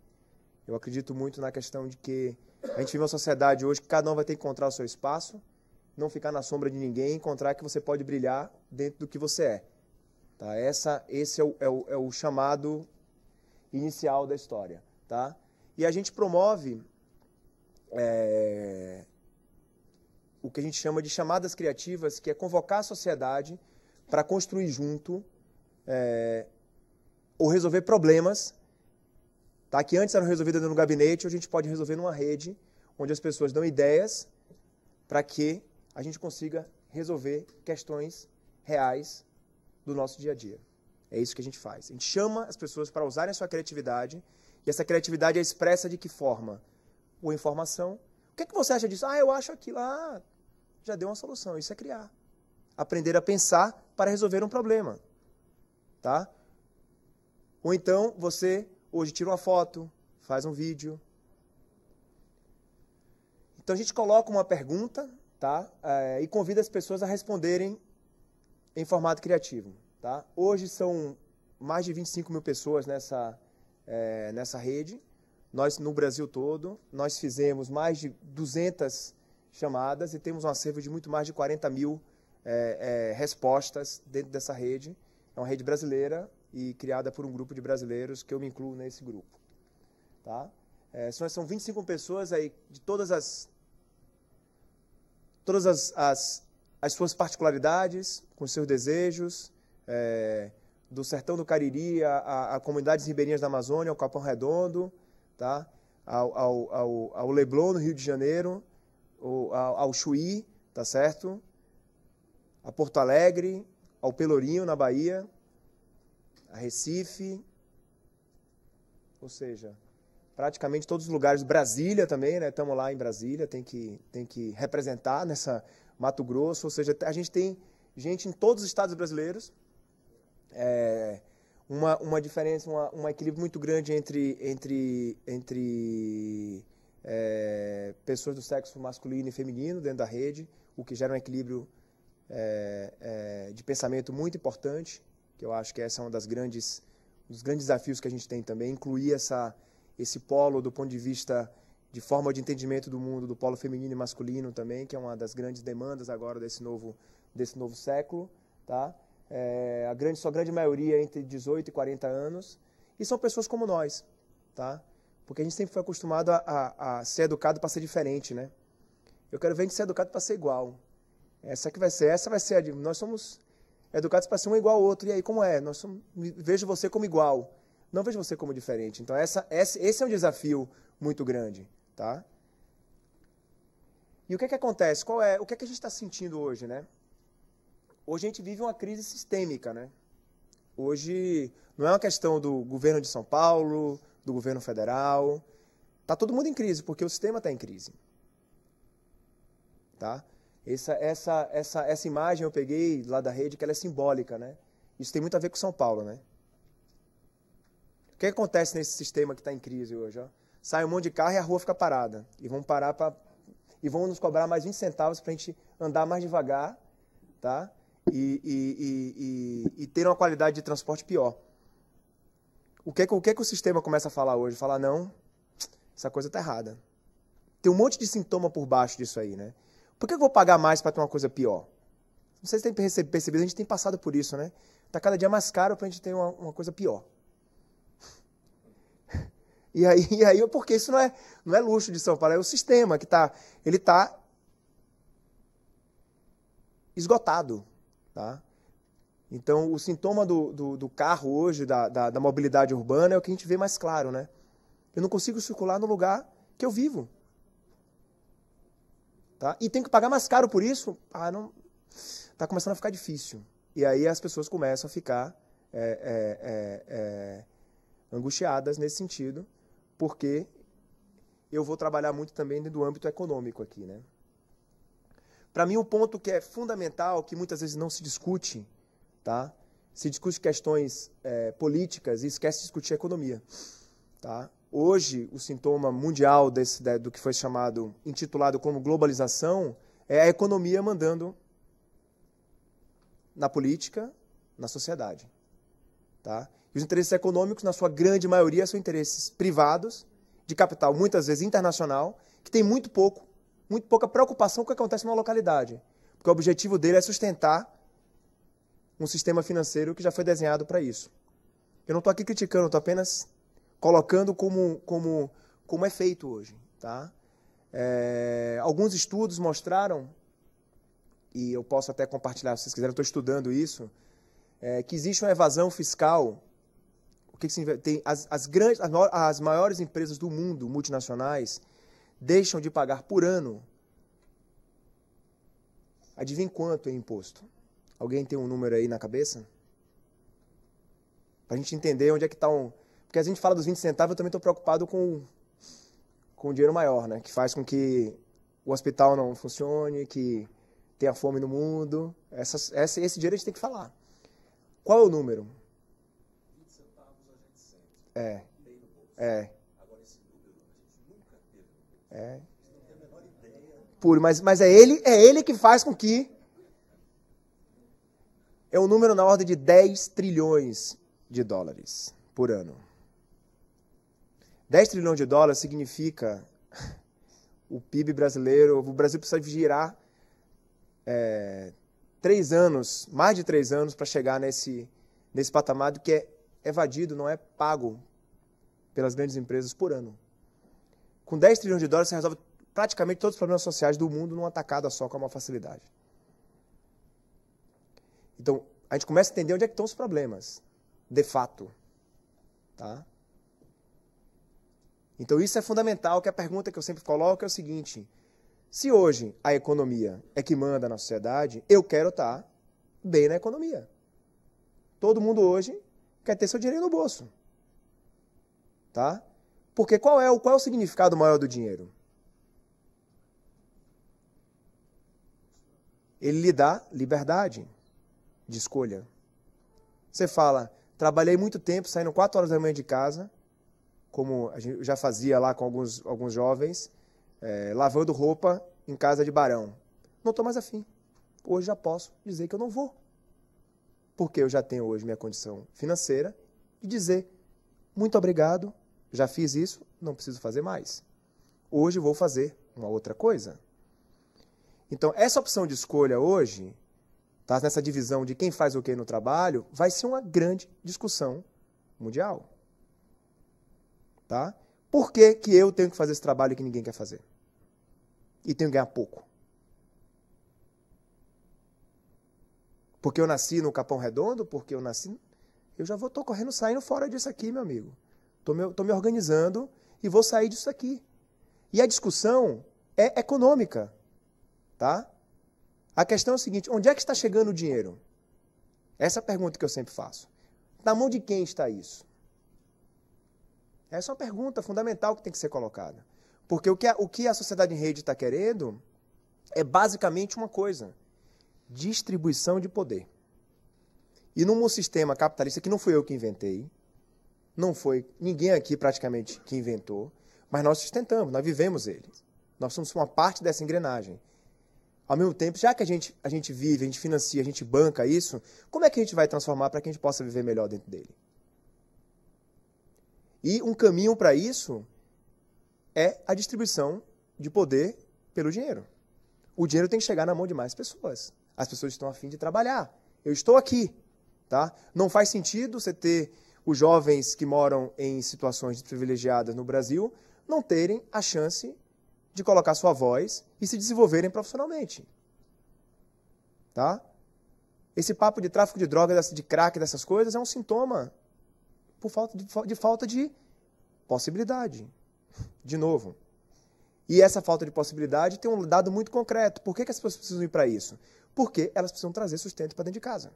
Eu acredito muito na questão de que a gente vive uma sociedade hoje que cada um vai ter que encontrar o seu espaço, não ficar na sombra de ninguém, encontrar que você pode brilhar dentro do que você é. Tá? Esse é o chamado inicial da história. Tá? E a gente promove o que a gente chama de chamadas criativas, que é convocar a sociedade para construir junto ou resolver problemas, tá? Que antes eram resolvidos no gabinete, hoje a gente pode resolver numa rede, onde as pessoas dão ideias para que a gente consiga resolver questões reais do nosso dia a dia. É isso que a gente faz. A gente chama as pessoas para usarem a sua criatividade, e essa criatividade é expressa de que forma? Ou informação. O que é que você acha disso? Eu acho aquilo. Já deu uma solução. Isso é criar. Aprender a pensar para resolver um problema. Tá? Ou então, você hoje tira uma foto, faz um vídeo. Então, a gente coloca uma pergunta, tá? E convida as pessoas a responderem em formato criativo. Tá? Hoje são mais de 25 mil pessoas nessa rede. Nós, no Brasil todo, nós fizemos mais de 200 chamadas e temos um acervo de muito mais de 40 mil respostas dentro dessa rede. É uma rede brasileira e criada por um grupo de brasileiros, que eu me incluo nesse grupo. Tá? São 25 pessoas aí de todas as suas particularidades, com seus desejos, do sertão do Cariri, a comunidades ribeirinhas da Amazônia, ao Capão Redondo, tá? ao Leblon, no Rio de Janeiro, ao Chuí, tá certo? A Porto Alegre, ao Pelourinho, na Bahia, a Recife, ou seja, praticamente todos os lugares. Brasília também, né? Estamos lá em Brasília, tem que representar nessa Mato Grosso, ou seja, a gente tem gente em todos os estados brasileiros, uma diferença, um equilíbrio muito grande entre pessoas do sexo masculino e feminino dentro da rede, o que gera um equilíbrio de pensamento muito importante, que eu acho que essa é um dos grandes desafios que a gente tem também, incluir esse polo do ponto de vista de forma de entendimento do mundo, do polo feminino e masculino também, que é uma das grandes demandas agora desse novo século, tá? Sua grande maioria entre 18 e 40 anos, e são pessoas como nós, tá? Porque a gente sempre foi acostumado a ser educado para ser diferente, né? Eu quero ver a gente ser educado para ser igual. Essa vai ser nós somos educados para ser um igual ao outro. E aí, como é? Vejo você como igual, não vejo você como diferente. Então, esse é um desafio muito grande, tá? E o que acontece? O que a gente está sentindo hoje, né? Hoje a gente vive uma crise sistêmica, né? Hoje não é uma questão do governo de São Paulo, do governo federal. Está todo mundo em crise, porque o sistema está em crise. Tá? Essa imagem eu peguei lá da rede, que ela é simbólica, né? Isso tem muito a ver com São Paulo, né? O que acontece nesse sistema que está em crise hoje? Ó? Sai um monte de carro e a rua fica parada. E vão nos cobrar mais 20 centavos para a gente andar mais devagar, tá? E ter uma qualidade de transporte pior. O que o sistema começa a falar hoje? Falar, não, essa coisa está errada. Tem um monte de sintoma por baixo disso aí, né? Por que eu vou pagar mais para ter uma coisa pior? Não sei se tem percebido, a gente tem passado por isso, né? Está cada dia mais caro para a gente ter uma coisa pior. E aí, porque isso não é luxo de São Paulo, é o sistema que ele está esgotado, tá? Então, o sintoma do carro hoje, da mobilidade urbana, é o que a gente vê mais claro, né? Eu não consigo circular no lugar que eu vivo. Tá? E tenho que pagar mais caro por isso? Não. Está começando a ficar difícil. E aí as pessoas começam a ficar angustiadas nesse sentido, porque eu vou trabalhar muito também dentro do âmbito econômico aqui, né? Para mim, um ponto que é fundamental, que muitas vezes não se discute, tá? Se discute questões políticas e esquece de discutir a economia. Tá? Hoje, o sintoma mundial do que foi intitulado como globalização, é a economia mandando na política, na sociedade. Tá? E os interesses econômicos, na sua grande maioria, são interesses privados, de capital, muitas vezes internacional, que tem muito pouca preocupação com o que acontece numa localidade. Porque o objetivo dele é sustentar um sistema financeiro que já foi desenhado para isso. Eu não estou aqui criticando, estou apenas colocando como é feito hoje. Tá? Alguns estudos mostraram, e eu posso até compartilhar se vocês quiserem, eu estou estudando isso, que existe uma evasão fiscal. O que significa? Tem as maiores empresas do mundo, multinacionais, deixam de pagar por ano. Adivinha quanto é imposto? Alguém tem um número aí na cabeça? Para a gente entender onde é que está Porque a gente fala dos 20 centavos, eu também estou preocupado com o dinheiro maior, né? Que faz com que o hospital não funcione, que tenha fome no mundo. Esse dinheiro a gente tem que falar. Qual é o número? 20 centavos a gente sente. Tem no bolso. Agora esse número a gente nunca teve no bolso. A gente não tem a menor ideia. Mas é ele que faz com que... É um número na ordem de 10 trilhões de dólares por ano. 10 trilhões de dólares significa o PIB brasileiro. O Brasil precisa girar 3 anos, mais de 3 anos, para chegar nesse patamar do que é evadido, não é pago pelas grandes empresas por ano. Com 10 trilhões de dólares, você resolve praticamente todos os problemas sociais do mundo numa tacada só, com uma facilidade. Então, a gente começa a entender onde é que estão os problemas, de fato. Tá? Então, isso é fundamental, que a pergunta que eu sempre coloco é o seguinte: se hoje a economia é que manda na sociedade, eu quero estar bem na economia. Todo mundo hoje quer ter seu dinheiro no bolso. Tá? Porque qual é o significado maior do dinheiro? Ele lhe dá liberdade de escolha. Você fala, trabalhei muito tempo, saindo 4 horas da manhã de casa, como a gente já fazia lá com alguns jovens, lavando roupa em casa de barão. Não estou mais afim. Hoje já posso dizer que eu não vou. Porque eu já tenho hoje minha condição financeira de dizer, muito obrigado, já fiz isso, não preciso fazer mais. Hoje vou fazer uma outra coisa. Então, essa opção de escolha hoje, tá, nessa divisão de quem faz o que no trabalho, vai ser uma grande discussão mundial. Tá? Por que eu tenho que fazer esse trabalho que ninguém quer fazer? E tenho que ganhar pouco? Porque eu nasci no Capão Redondo? Porque eu nasci... Eu já estou correndo, saindo fora disso aqui, meu amigo. Estou me organizando e vou sair disso aqui. E a discussão é econômica. Tá? A questão é o seguinte, onde é que está chegando o dinheiro? Essa é a pergunta que eu sempre faço. Na mão de quem está isso? Essa é uma pergunta fundamental que tem que ser colocada. Porque o que a sociedade em rede está querendo é basicamente uma coisa: distribuição de poder. E num sistema capitalista que não fui eu que inventei, não foi ninguém aqui praticamente que inventou, mas nós sustentamos, nós vivemos ele. Nós somos uma parte dessa engrenagem. Ao mesmo tempo, já que a gente vive, a gente financia, a gente banca isso, como é que a gente vai transformar para que a gente possa viver melhor dentro dele? E um caminho para isso é a distribuição de poder pelo dinheiro. O dinheiro tem que chegar na mão de mais pessoas. As pessoas estão a fim de trabalhar. Eu estou aqui. Tá? Não faz sentido você ter os jovens que moram em situações desprivilegiadas no Brasil não terem a chance de colocar sua voz e se desenvolverem profissionalmente. Tá? Esse papo de tráfico de drogas, de crack, dessas coisas, é um sintoma de falta de possibilidade. De novo. E essa falta de possibilidade tem um dado muito concreto. Por que as pessoas precisam ir para isso? Porque elas precisam trazer sustento para dentro de casa.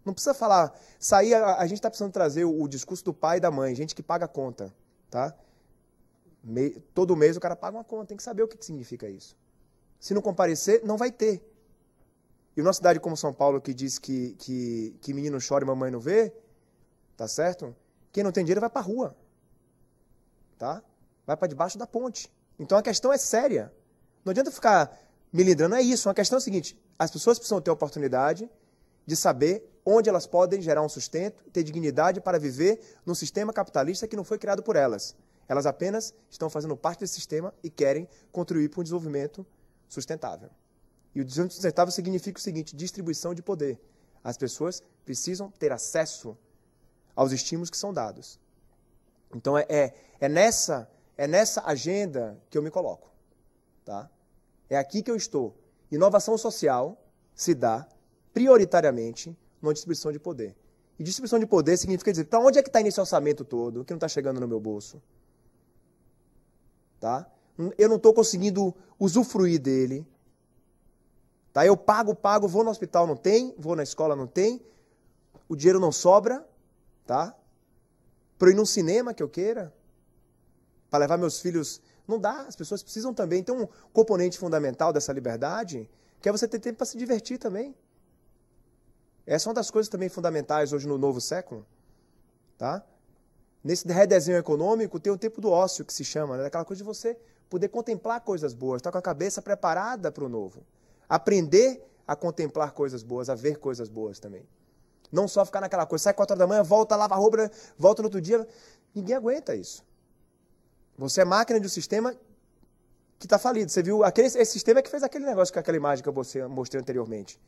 Não precisa falar, a gente está precisando trazer o discurso do pai e da mãe, gente que paga a conta. Tá? Todo mês o cara paga uma conta, tem que saber o que significa isso. Se não comparecer, não vai ter. E numa cidade como São Paulo, que diz que menino chora e mamãe não vê, tá certo? Quem não tem dinheiro vai para a rua. Tá? Vai para debaixo da ponte. Então a questão é séria. Não adianta ficar melindrando, é isso. A questão é a seguinte, as pessoas precisam ter a oportunidade de saber onde elas podem gerar um sustento, ter dignidade para viver num sistema capitalista que não foi criado por elas. Elas apenas estão fazendo parte desse sistema e querem contribuir para um desenvolvimento sustentável. E o desenvolvimento sustentável significa o seguinte, distribuição de poder. As pessoas precisam ter acesso aos estímulos que são dados. Então é nessa agenda que eu me coloco. Tá? É aqui que eu estou. Inovação social se dá prioritariamente numa distribuição de poder. E distribuição de poder significa dizer, para onde é que está nesse orçamento todo, que não está chegando no meu bolso? Tá? Eu não estou conseguindo usufruir dele. Tá? Eu pago, vou no hospital, não tem, vou na escola, não tem, o dinheiro não sobra, tá? Para eu ir num cinema que eu queira, para levar meus filhos, não dá, as pessoas precisam também ter um componente fundamental dessa liberdade, que é você ter tempo para se divertir também. Essa é uma das coisas também fundamentais hoje no novo século. Tá? Nesse redesenho econômico tem o tempo do ócio, que se chama, né? Aquela coisa de você poder contemplar coisas boas, estar com a cabeça preparada para o novo. Aprender a contemplar coisas boas, a ver coisas boas também. Não só ficar naquela coisa, sai 4 horas da manhã, volta, lava a roupa, volta no outro dia. Ninguém aguenta isso. Você é máquina de um sistema que está falido. Você viu, esse sistema que fez aquele negócio com aquela imagem que eu mostrei anteriormente.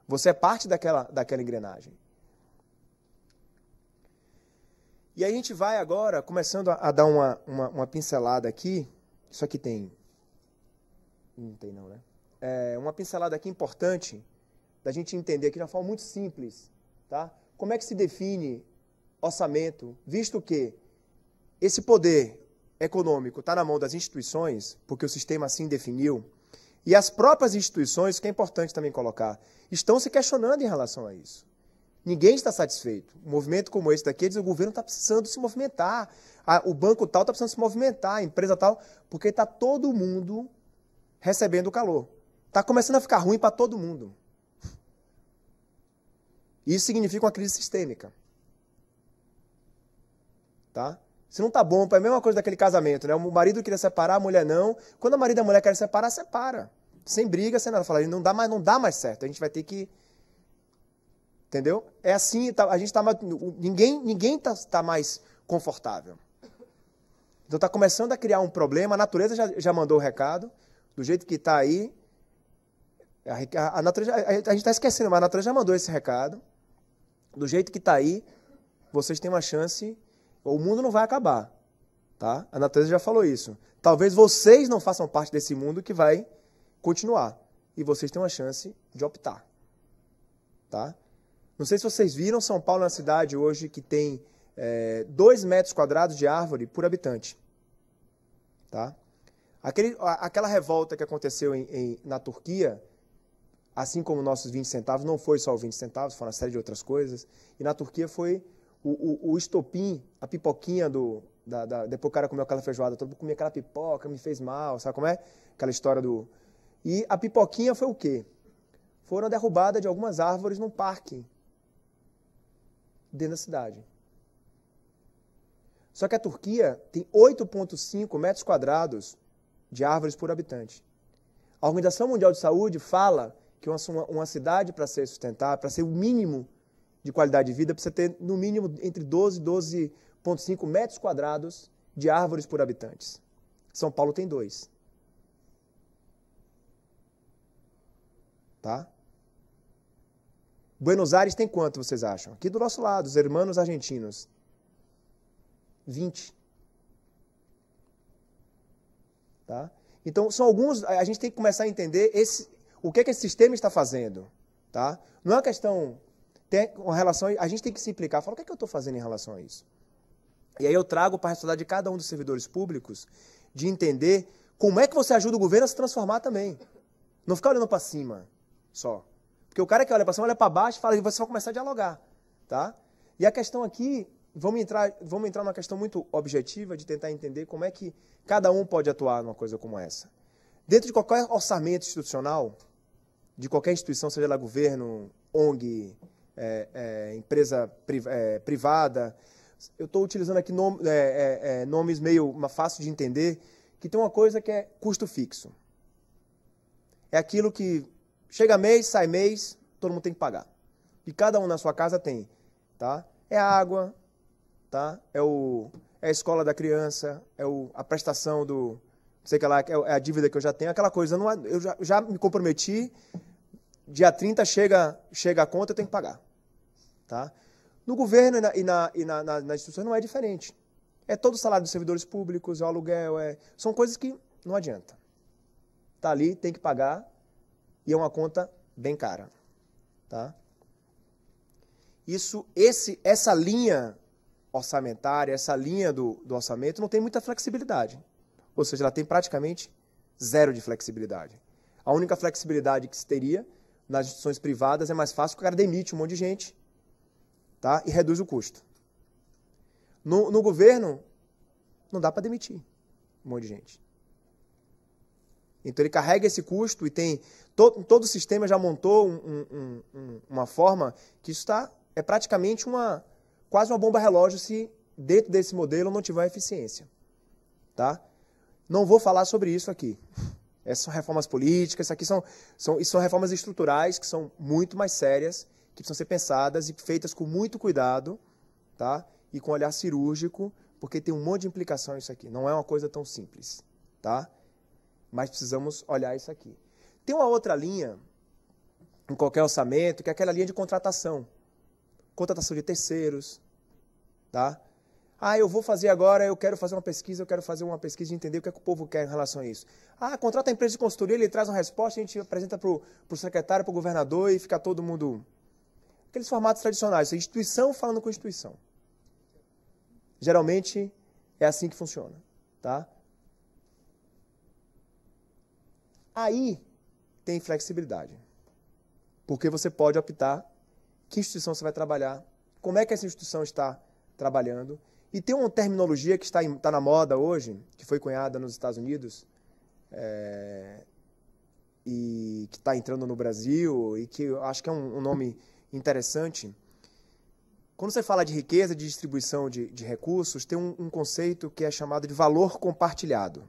Você é parte daquela engrenagem. E aí a gente vai agora, começando a dar uma pincelada aqui. Isso aqui tem... Não tem não, né? Uma pincelada aqui importante da gente entender aqui de uma forma muito simples. Tá? Como é que se define orçamento, visto que esse poder econômico está na mão das instituições, porque o sistema assim definiu, e as próprias instituições, que é importante também colocar, estão se questionando em relação a isso. Ninguém está satisfeito. Um movimento como esse daqui diz que o governo está precisando se movimentar, o banco tal está precisando se movimentar, a empresa tal, porque está todo mundo recebendo o calor. Está começando a ficar ruim para todo mundo. Isso significa uma crise sistêmica. Tá? Se não está bom, é a mesma coisa daquele casamento, né? O marido queria separar, a mulher não. Quando a marido e a mulher querem separar, separa. Sem briga, sem nada. Fala, não dá mais certo. A gente vai ter que... Entendeu? É assim, a gente está mais... Ninguém está mais confortável. Então está começando a criar um problema. A natureza já mandou o recado. Do jeito que está aí. A natureza, a gente está esquecendo, mas a natureza já mandou esse recado. Do jeito que está aí, vocês têm uma chance... O mundo não vai acabar. Tá? A natureza já falou isso. Talvez vocês não façam parte desse mundo que vai continuar. E vocês têm uma chance de optar. Tá? Não sei se vocês viram, São Paulo é uma cidade hoje que tem 2 metros quadrados de árvore por habitante. Tá? Aquela revolta que aconteceu na Turquia, assim como nossos 20 centavos, não foi só os 20 centavos, foi uma série de outras coisas. E na Turquia foi o estopim, a pipoquinha depois o cara comeu aquela feijoada, todo mundo comia aquela pipoca, me fez mal, sabe como é? Aquela história do... E a pipoquinha foi o quê? Foram a derrubada de algumas árvores num parque dentro da cidade. Só que a Turquia tem 8,5 metros quadrados de árvores por habitante. A Organização Mundial de Saúde fala que uma cidade, para ser sustentável, para ser o mínimo de qualidade de vida, precisa ter, no mínimo, entre 12 e 12,5 metros quadrados de árvores por habitantes. São Paulo tem 2. Tá? Buenos Aires tem quanto, vocês acham? Aqui do nosso lado, os hermanos argentinos. 20. Tá? Então, são alguns... A gente tem que começar a entender o que esse sistema está fazendo. Tá? Não é uma questão... Tem uma relação, a gente tem que se implicar. Fala, o que é que eu estou fazendo em relação a isso? E aí eu trago para a responsabilidade de cada um dos servidores públicos de entender como é que você ajuda o governo a se transformar também. Não ficar olhando para cima só. Porque o cara que olha para cima, olha para baixo e fala, e você vai começar a dialogar. Tá? E a questão aqui, vamos entrar numa questão muito objetiva de tentar entender como é que cada um pode atuar numa coisa como essa. Dentro de qualquer orçamento institucional, de qualquer instituição, seja lá governo, ONG, empresa privada, eu estou utilizando aqui nomes meio fácil de entender, que tem uma coisa que é custo fixo. É aquilo que chega mês, sai mês, todo mundo tem que pagar. E cada um na sua casa tem. Tá? É a água, tá? É a escola da criança, a prestação do... sei que lá, é a dívida que eu já tenho, aquela coisa. Eu já me comprometi, dia 30 chega a conta, eu tenho que pagar. Tá? No governo e na instituição não é diferente. É todo o salário dos servidores públicos, é o aluguel, são coisas que não adianta. Está ali, tem que pagar, e é uma conta bem cara. Tá? Essa linha orçamentária, essa linha do orçamento não tem muita flexibilidade. Ou seja, ela tem praticamente zero de flexibilidade. A única flexibilidade que se teria nas instituições privadas é mais fácil porque o cara demite um monte de gente, tá? E reduz o custo. No governo, não dá para demitir um monte de gente. Então ele carrega esse custo e tem... Todo o sistema já montou uma forma que isso é praticamente quase uma bomba relógio se dentro desse modelo não tiver eficiência. Tá? Não vou falar sobre isso aqui. Essas são reformas políticas, isso aqui são reformas estruturais que são muito mais sérias, que precisam ser pensadas e feitas com muito cuidado, tá? E com olhar cirúrgico, porque tem um monte de implicação isso aqui. Não é uma coisa tão simples. Tá? Mas precisamos olhar isso aqui. Tem uma outra linha, em qualquer orçamento, que é aquela linha de contratação. Contratação de terceiros. Tá? Eu vou fazer agora, eu quero fazer uma pesquisa de entender o que é que o povo quer em relação a isso. Contrata a empresa de consultoria, ele traz uma resposta, a gente apresenta para o secretário, para o governador e fica todo mundo... Aqueles formatos tradicionais, instituição falando com instituição. Geralmente é assim que funciona. Tá? Aí tem flexibilidade. Porque você pode optar que instituição você vai trabalhar, como é que essa instituição está trabalhando. E tem uma terminologia que está na moda hoje, que foi cunhada nos Estados Unidos, e que está entrando no Brasil, e que eu acho que é um nome interessante. Quando você fala de riqueza, de distribuição de recursos, tem um conceito que é chamado de valor compartilhado.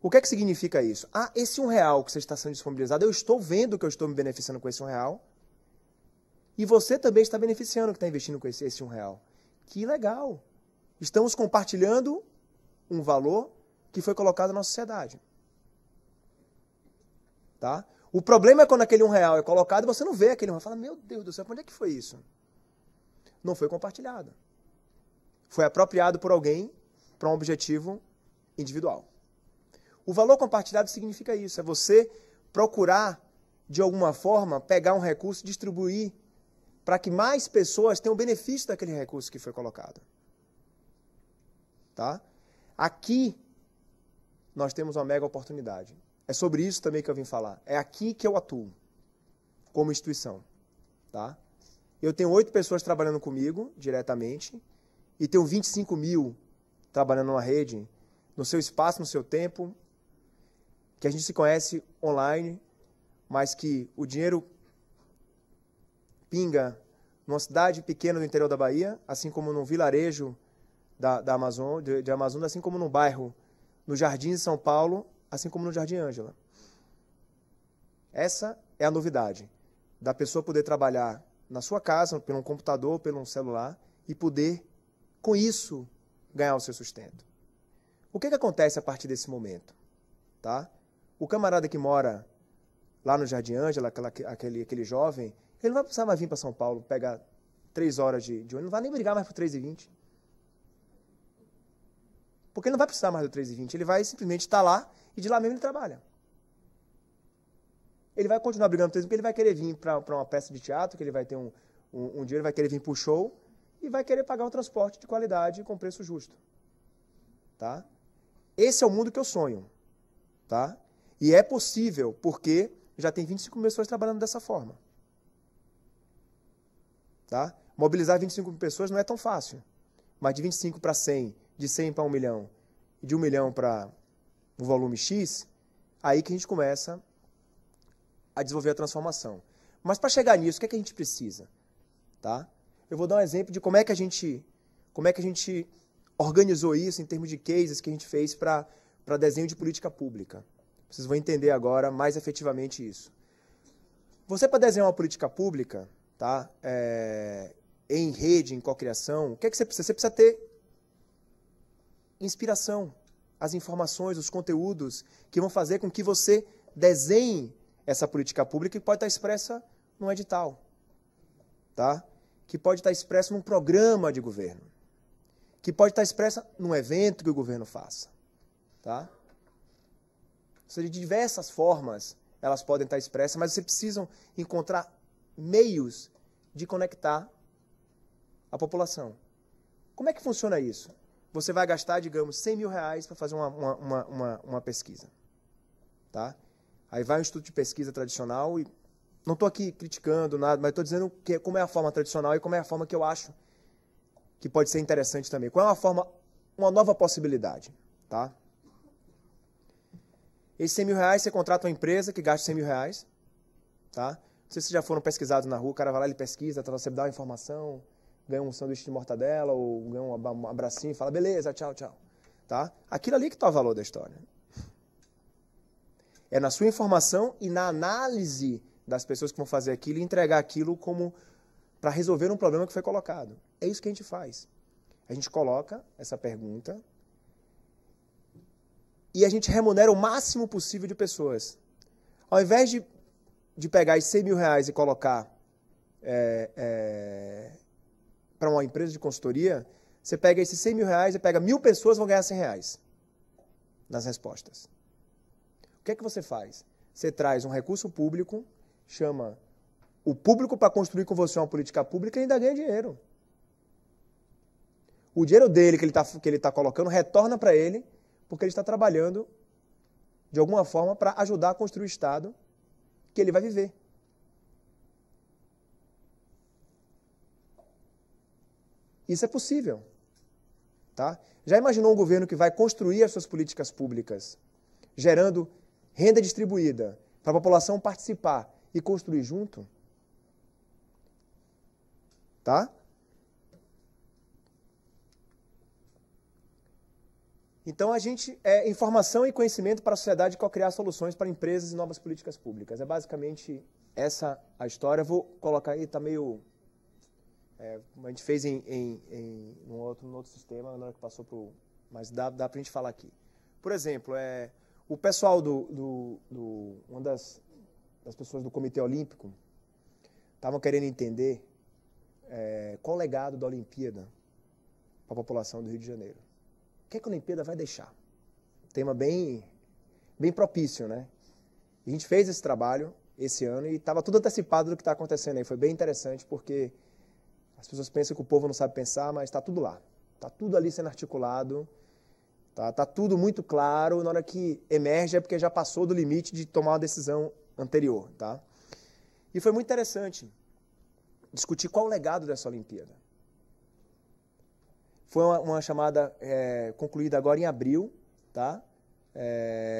O que é que significa isso? Esse R$1 que você está sendo disponibilizado, eu estou vendo que eu estou me beneficiando com esse R$1, e você também está beneficiando que está investindo com esse R$1. Que legal! Estamos compartilhando um valor que foi colocado na sociedade. Tá? O problema é quando aquele R$1 é colocado e você não vê aquele R$1. Fala, meu Deus do céu, para onde é que foi isso? Não foi compartilhado. Foi apropriado por alguém para um objetivo individual. O valor compartilhado significa isso, é você procurar, de alguma forma, pegar um recurso e distribuir para que mais pessoas tenham benefício daquele recurso que foi colocado. Tá? Aqui, nós temos uma mega oportunidade. É sobre isso também que eu vim falar. É aqui que eu atuo, como instituição. Tá? Eu tenho 8 pessoas trabalhando comigo, diretamente, e tenho 25 mil trabalhando numa rede, no seu espaço, no seu tempo, que a gente se conhece online, mas que o dinheiro pinga numa cidade pequena do interior da Bahia, assim como num vilarejo da Amazônia, de Amazonas, assim como num bairro, no Jardim de São Paulo, assim como no Jardim Ângela. Essa é a novidade, da pessoa poder trabalhar na sua casa, pelo computador, pelo celular, e poder, com isso, ganhar o seu sustento. O que acontece a partir desse momento? Tá? O camarada que mora lá no Jardim Ângela, aquele jovem, ele não vai precisar mais vir para São Paulo, pegar 3 horas de ônibus, não vai nem brigar mais por 3,20. Porque ele não vai precisar mais do 3,20, ele vai simplesmente estar lá e de lá mesmo ele trabalha. ele vai continuar brigando por porque ele vai querer vir para uma peça de teatro, que ele vai ter um dia, ele vai querer vir para o show e vai querer pagar um transporte de qualidade com preço justo. Tá? Esse é o mundo que eu sonho. Tá? E é possível, porque já tem 25 mil pessoas trabalhando dessa forma. Tá? Mobilizar 25 mil pessoas não é tão fácil. Mas de 25 para 100, de 100 para 1 milhão, e de 1 milhão para um volume X, aí que a gente começa a desenvolver a transformação. Mas para chegar nisso, o que é que a gente precisa? Tá? Eu vou dar um exemplo de como é que a gente organizou isso em termos de cases que a gente fez para desenho de política pública. Vocês vão entender agora mais efetivamente isso. Você, para desenhar uma política pública, tá? Em rede, em cocriação, o que é que você precisa? Você precisa ter inspiração, as informações, os conteúdos que vão fazer com que você desenhe essa política pública que pode estar expressa num edital, tá? Que pode estar expressa num programa de governo, que pode estar expressa num evento que o governo faça, tá? Ou seja, de diversas formas elas podem estar expressas, mas vocês precisam encontrar meios de conectar a população. Como é que funciona isso? Você vai gastar, digamos, 100 mil reais para fazer uma pesquisa. Tá? Aí vai um instituto de pesquisa tradicional e não estou aqui criticando nada, mas estou dizendo como é a forma tradicional e como é a forma que eu acho que pode ser interessante também. Qual é uma nova possibilidade? Tá? Esses 100 mil reais, você contrata uma empresa que gasta 100 mil reais. Tá? Não sei se vocês já foram pesquisados na rua, o cara vai lá, ele pesquisa, você dá uma informação, ganha um sanduíche de mortadela ou ganha um abracinho e fala, beleza, tchau, tchau. Tá? Aquilo ali que está o valor da história. É na sua informação e na análise das pessoas que vão fazer aquilo e entregar aquilo como para resolver um problema que foi colocado. É isso que a gente faz. A gente coloca essa pergunta e a gente remunera o máximo possível de pessoas. Ao invés de pegar esses 100 mil reais e colocar para uma empresa de consultoria, você pega esses 100 mil reais e pega 1.000 pessoas vão ganhar 100 reais nas respostas. O que é que você faz? Você traz um recurso público, chama o público para construir com você uma política pública e ainda ganha dinheiro. O dinheiro dele que ele tá colocando retorna para ele porque ele está trabalhando de alguma forma para ajudar a construir o Estado que ele vai viver. Isso é possível. Tá? Já imaginou um governo que vai construir as suas políticas públicas, gerando renda distribuída para a população participar e construir junto? Tá? Então, a gente é informação e conhecimento para a sociedade co-criar soluções para empresas e novas políticas públicas. É basicamente essa a história. Eu vou colocar aí, está meio... a gente fez num outro sistema, na hora que passou para o... Mas dá para a gente falar aqui. Por exemplo, o pessoal uma das pessoas do Comitê Olímpico estavam querendo entender qual o legado da Olimpíada para a população do Rio de Janeiro. O que é que a Olimpíada vai deixar? Tema bem propício, né? A gente fez esse trabalho esse ano e estava tudo antecipado do que está acontecendo aí. Foi bem interessante porque as pessoas pensam que o povo não sabe pensar, mas está tudo lá. Está tudo ali sendo articulado, tá tudo muito claro. Na hora que emerge é porque já passou do limite de tomar uma decisão anterior. Tá? E foi muito interessante discutir qual o legado dessa Olimpíada. Foi uma chamada concluída agora em abril, tá?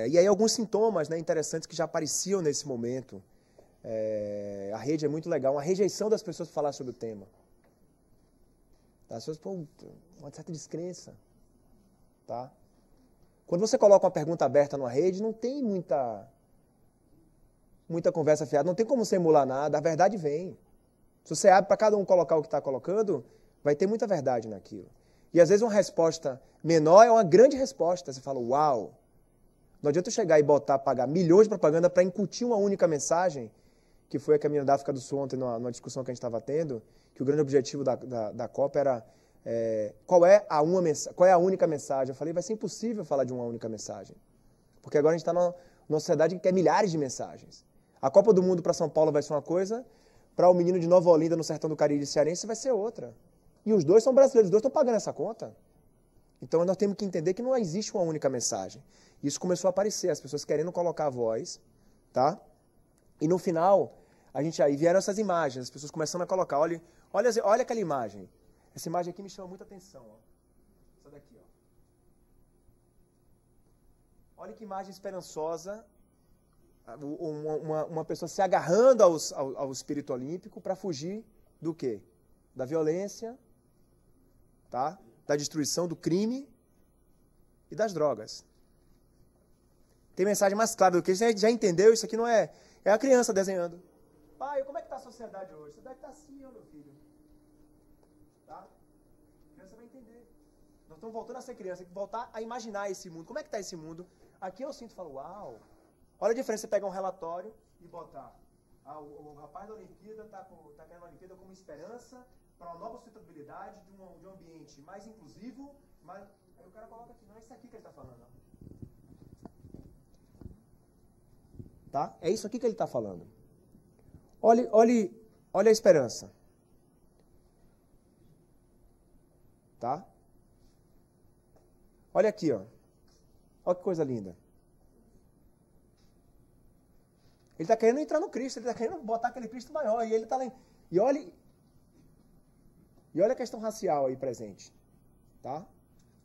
E aí alguns sintomas, né, interessantes que já apareciam nesse momento. A rede é muito legal, uma rejeição das pessoas para falar sobre o tema. As pessoas, uma certa descrença. Tá? Quando você coloca uma pergunta aberta numa rede, não tem muita conversa fiada, não tem como você emular nada, a verdade vem. Se você abre para cada um colocar o que está colocando, vai ter muita verdade naquilo. E às vezes uma resposta menor é uma grande resposta. Você fala, uau! Não adianta eu chegar e pagar milhões de propaganda para incutir uma única mensagem, que foi a caminho da África do Sul ontem, numa discussão que a gente estava tendo, que o grande objetivo da Copa era qual é a única mensagem. Eu falei, vai ser impossível falar de uma única mensagem. Porque agora a gente está numa sociedade que quer milhares de mensagens. A Copa do Mundo para São Paulo vai ser uma coisa, para o menino de Nova Olinda, no sertão do Cariri cearense, vai ser outra. E os dois são brasileiros, os dois estão pagando essa conta. Então nós temos que entender que não existe uma única mensagem. Isso começou a aparecer, as pessoas querendo colocar a voz, tá? E no final, aí vieram essas imagens, as pessoas começando a colocar, olha aquela imagem. Essa imagem aqui me chama muita atenção, ó. Essa daqui, ó. Olha que imagem esperançosa, uma pessoa se agarrando ao espírito olímpico para fugir do quê? Da violência, tá? Da destruição do crime e das drogas. Tem mensagem mais clara do que isso. Já entendeu? Isso aqui não é... É a criança desenhando. Pai, como é que está a sociedade hoje? A sociedade está assim, ó, meu filho. Tá? A criança vai entender. Nós estamos voltando a ser criança, tem que voltar a imaginar esse mundo. Como é que está esse mundo? Aqui eu sinto e falo, uau. Olha a diferença, você pega um relatório e botar o rapaz da Olimpíada está querendo a Olimpíada como esperança para uma nova sustentabilidade de um ambiente mais inclusivo, mas aí o cara coloca aqui, não é isso aqui que ele está falando. Tá? É isso aqui que ele está falando. Olha a esperança. Tá? Olha aqui, ó. Olha que coisa linda. Ele está querendo entrar no Cristo, ele está querendo botar aquele Cristo maior, e ele está lá. E olha a questão racial aí presente. Tá?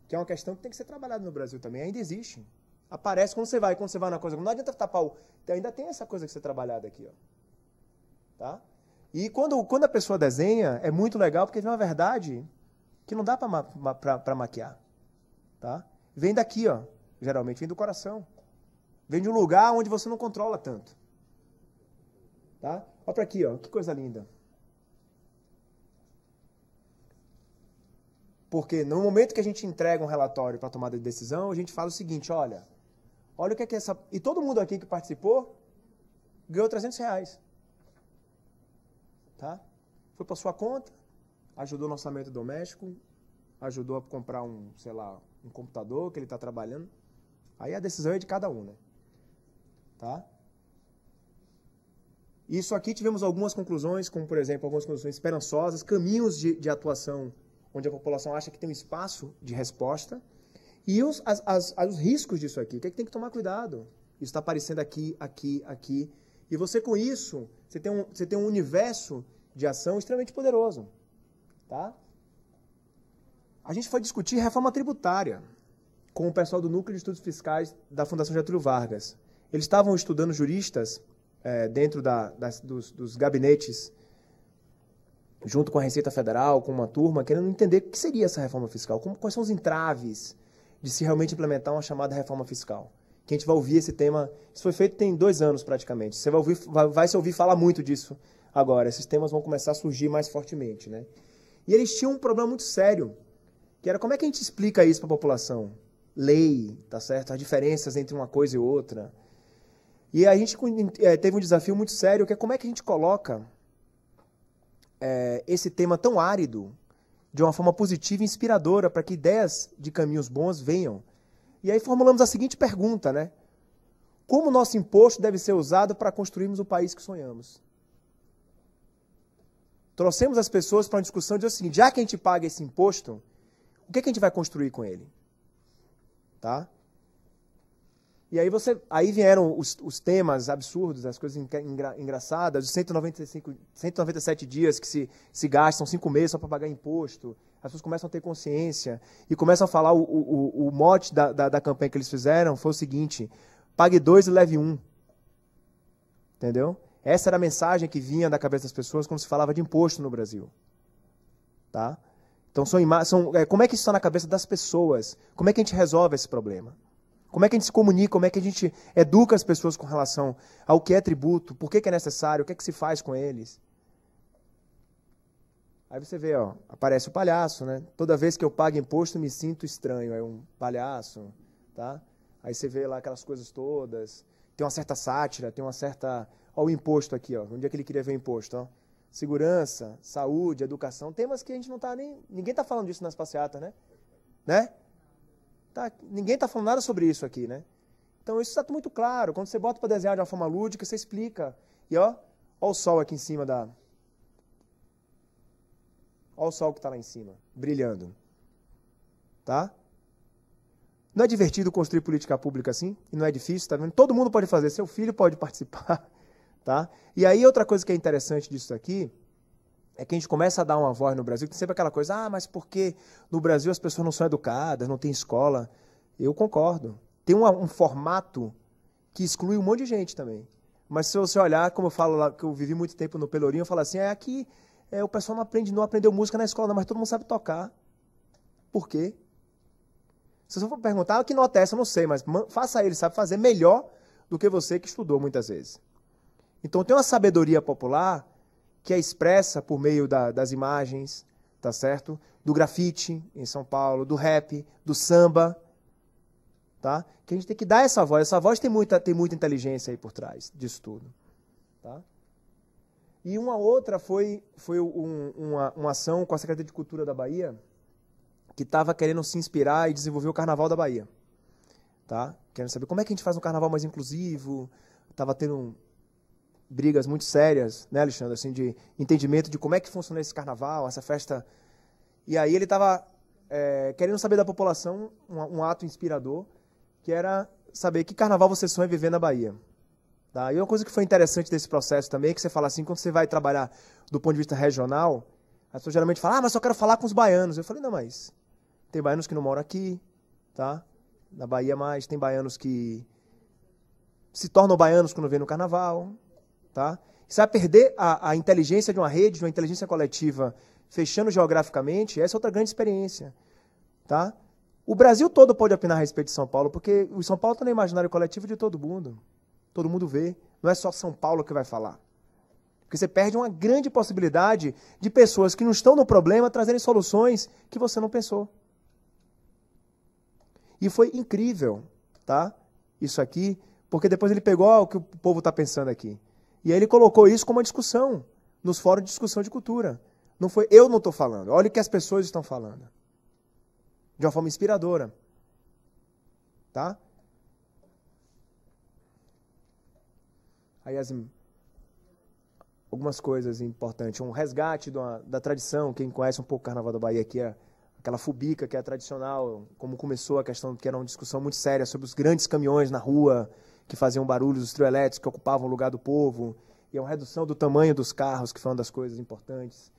Que é uma questão que tem que ser trabalhada no Brasil também. Ainda existe. Aparece quando você vai na coisa. Não adianta tapar o... Ainda tem essa coisa que ser trabalhada aqui, ó. Tá? E quando a pessoa desenha, é muito legal, porque vem uma verdade que não dá para maquiar. Tá? Vem daqui, ó. Geralmente vem do coração. Vem de um lugar onde você não controla tanto. Tá? Olha para aqui, ó. Que coisa linda. Porque no momento que a gente entrega um relatório para tomada de decisão, a gente fala o seguinte, olha o que é essa... E todo mundo aqui que participou ganhou R$300. Tá? Foi para sua conta, ajudou no orçamento doméstico, ajudou a comprar um computador que ele está trabalhando. Aí a decisão é de cada um, né? Tá? Isso aqui tivemos algumas conclusões, como por exemplo, algumas conclusões esperançosas, caminhos de atuação onde a população acha que tem um espaço de resposta, e os riscos disso aqui. O que é que tem que tomar cuidado? Isso está aparecendo aqui, aqui, aqui. E você, com isso, você tem um universo de ação extremamente poderoso. Tá? A gente foi discutir reforma tributária com o pessoal do Núcleo de Estudos Fiscais da Fundação Getúlio Vargas. Eles estavam estudando juristas dentro dos gabinetes, junto com a Receita Federal, com uma turma, querendo entender o que seria essa reforma fiscal, quais são os entraves de se realmente implementar uma chamada reforma fiscal. Que a gente vai ouvir esse tema, isso foi feito tem 2 anos praticamente, você vai se ouvir falar muito disso agora, esses temas vão começar a surgir mais fortemente, né? E eles tinham um problema muito sério, que era como é que a gente explica isso para a população? Lei, tá certo? As diferenças entre uma coisa e outra. E a gente teve um desafio muito sério, que é como é que a gente coloca esse tema tão árido de uma forma positiva e inspiradora para que ideias de caminhos bons venham. E aí formulamos a seguinte pergunta, né? Como o nosso imposto deve ser usado para construirmos o país que sonhamos? Trouxemos as pessoas para uma discussão de o seguinte, já que a gente paga esse imposto, o que a gente vai construir com ele? Tá? E aí vieram os temas absurdos, as coisas engraçadas, os 197 dias que se gastam, 5 meses só para pagar imposto. As pessoas começam a ter consciência e começam a falar, o mote da campanha que eles fizeram foi o seguinte, pague 2 e leve 1. Entendeu? Essa era a mensagem que vinha da cabeça das pessoas quando se falava de imposto no Brasil. Tá? Então, como é que isso está na cabeça das pessoas? Como é que a gente resolve esse problema? Como é que a gente se comunica? Como é que a gente educa as pessoas com relação ao que é tributo? Por que é necessário? O que é que se faz com eles? Aí você vê, ó, aparece o palhaço, né? Toda vez que eu pago imposto, me sinto estranho. É um palhaço, tá? Aí você vê lá aquelas coisas todas. Tem uma certa sátira, tem uma certa... Ó, o imposto aqui, ó. Onde é que ele queria ver o imposto, ó? Segurança, saúde, educação. Temas que a gente não está nem... Ninguém está falando disso nas passeatas, né? Tá, ninguém está falando nada sobre isso aqui, né? Então isso está muito claro. Quando você bota para desenhar de uma forma lúdica, você explica. E ó o sol aqui em cima da... Olha o sol que está lá em cima, brilhando. Tá? Não é divertido construir política pública assim? E não é difícil, tá vendo? Todo mundo pode fazer, seu filho pode participar. Tá? E aí outra coisa que é interessante disso aqui é que a gente começa a dar uma voz no Brasil, que tem sempre aquela coisa, mas por que no Brasil as pessoas não são educadas, não tem escola? Eu concordo. Tem um formato que exclui um monte de gente também. Mas se você olhar, como eu falo lá, que eu vivi muito tempo no Pelourinho, eu falo assim, aqui o pessoal não aprendeu música na escola, mas todo mundo sabe tocar. Por quê? Se você for perguntar, que nota é essa? Eu não sei, mas faça ele, sabe fazer melhor do que você que estudou muitas vezes. Então tem uma sabedoria popular que é expressa por meio das imagens, tá certo? Do grafite em São Paulo, do rap, do samba, tá? Que a gente tem que dar essa voz. Essa voz tem muita inteligência aí por trás disso tudo, tá? E uma outra foi uma ação com a Secretaria de Cultura da Bahia, que estava querendo se inspirar e desenvolver o Carnaval da Bahia. Tá? Querendo saber como é que a gente faz um carnaval mais inclusivo. Estava tendo brigas muito sérias, né, Alexandre, assim, de entendimento de como é que funciona esse carnaval, essa festa. E aí ele estava querendo saber da população um ato inspirador, que era saber que carnaval você sonha viver na Bahia. Tá? E uma coisa que foi interessante desse processo também é que você fala assim, quando você vai trabalhar do ponto de vista regional, as pessoas geralmente falam, mas só quero falar com os baianos. Eu falei, não, mas tem baianos que não moram aqui, tá? Na Bahia mais, tem baianos que se tornam baianos quando vêm no carnaval, tá? Você vai perder a inteligência de uma rede, de uma inteligência coletiva, fechando geograficamente, essa é outra grande experiência, tá? O Brasil todo pode opinar a respeito de São Paulo, porque o São Paulo está no imaginário coletivo de todo mundo vê, não é só São Paulo que vai falar. Porque você perde uma grande possibilidade de pessoas que não estão no problema trazerem soluções que você não pensou. E foi incrível, tá? Isso aqui, porque depois ele pegou o que o povo está pensando aqui. E aí ele colocou isso como uma discussão, nos fóruns de discussão de cultura. Não foi, eu não estou falando, olha o que as pessoas estão falando. De uma forma inspiradora. Tá? Aí algumas coisas importantes. Um resgate da tradição. Quem conhece um pouco o Carnaval da Bahia aqui é aquela fubica que é tradicional, como começou a questão, que era uma discussão muito séria sobre os grandes caminhões na rua, que faziam barulhos, os trio elétricos que ocupavam o lugar do povo, e uma redução do tamanho dos carros, que foi uma das coisas importantes.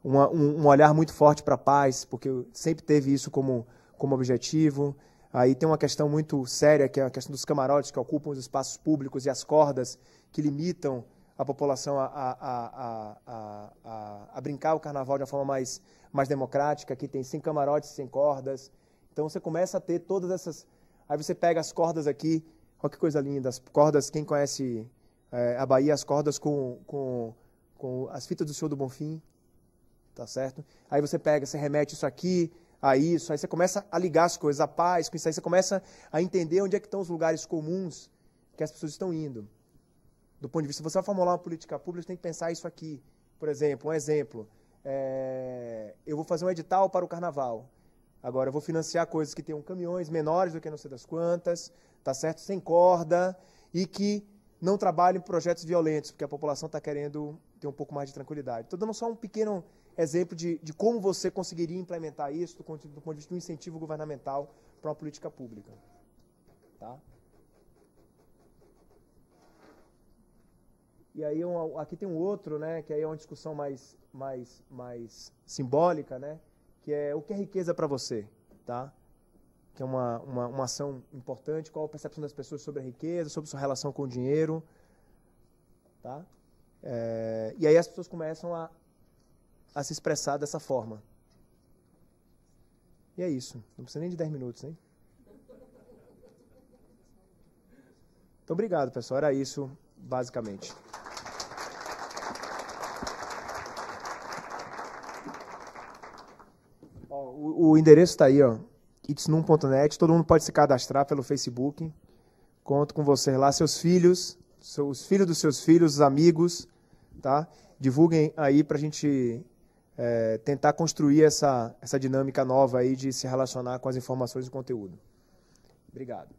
Um olhar muito forte para a paz, porque sempre teve isso como objetivo. Aí tem uma questão muito séria, que é a questão dos camarotes que ocupam os espaços públicos e as cordas que limitam a população a brincar o carnaval de uma forma mais democrática. Aqui tem sem camarotes, sem cordas. Então você começa a ter todas essas... Aí você pega as cordas aqui, olha que coisa linda, as cordas, quem conhece a Bahia, as cordas com as fitas do Senhor do Bonfim, tá certo? Aí você pega, você remete isso aqui a isso, aí você começa a ligar as coisas, a paz, com isso aí você começa a entender onde é que estão os lugares comuns que as pessoas estão indo. Do ponto de vista, se você vai formular uma política pública, você tem que pensar isso aqui. Por exemplo, eu vou fazer um edital para o carnaval. Agora, eu vou financiar coisas que tenham caminhões menores do que não sei das quantas, tá certo? Sem corda, e que não trabalhem projetos violentos, porque a população está querendo ter um pouco mais de tranquilidade. Estou dando só um pequeno exemplo de como você conseguiria implementar isso do ponto de vista do incentivo governamental para uma política pública. Tá? E aí aqui tem um outro, né, que aí é uma discussão mais simbólica, né, que é o que é riqueza para você, tá? Que é uma ação importante, qual a percepção das pessoas sobre a riqueza, sobre sua relação com o dinheiro, tá? E aí as pessoas começam a se expressar dessa forma. E é isso, não precisa nem de 10 minutos, hein? Então, obrigado, pessoal, era isso, basicamente. O endereço está aí, ó, itsnum.net, todo mundo pode se cadastrar pelo Facebook. Conto com vocês lá, seus filhos, os filhos dos seus filhos, os amigos, tá? Divulguem aí para a gente tentar construir essa dinâmica nova aí de se relacionar com as informações e conteúdo. Obrigado.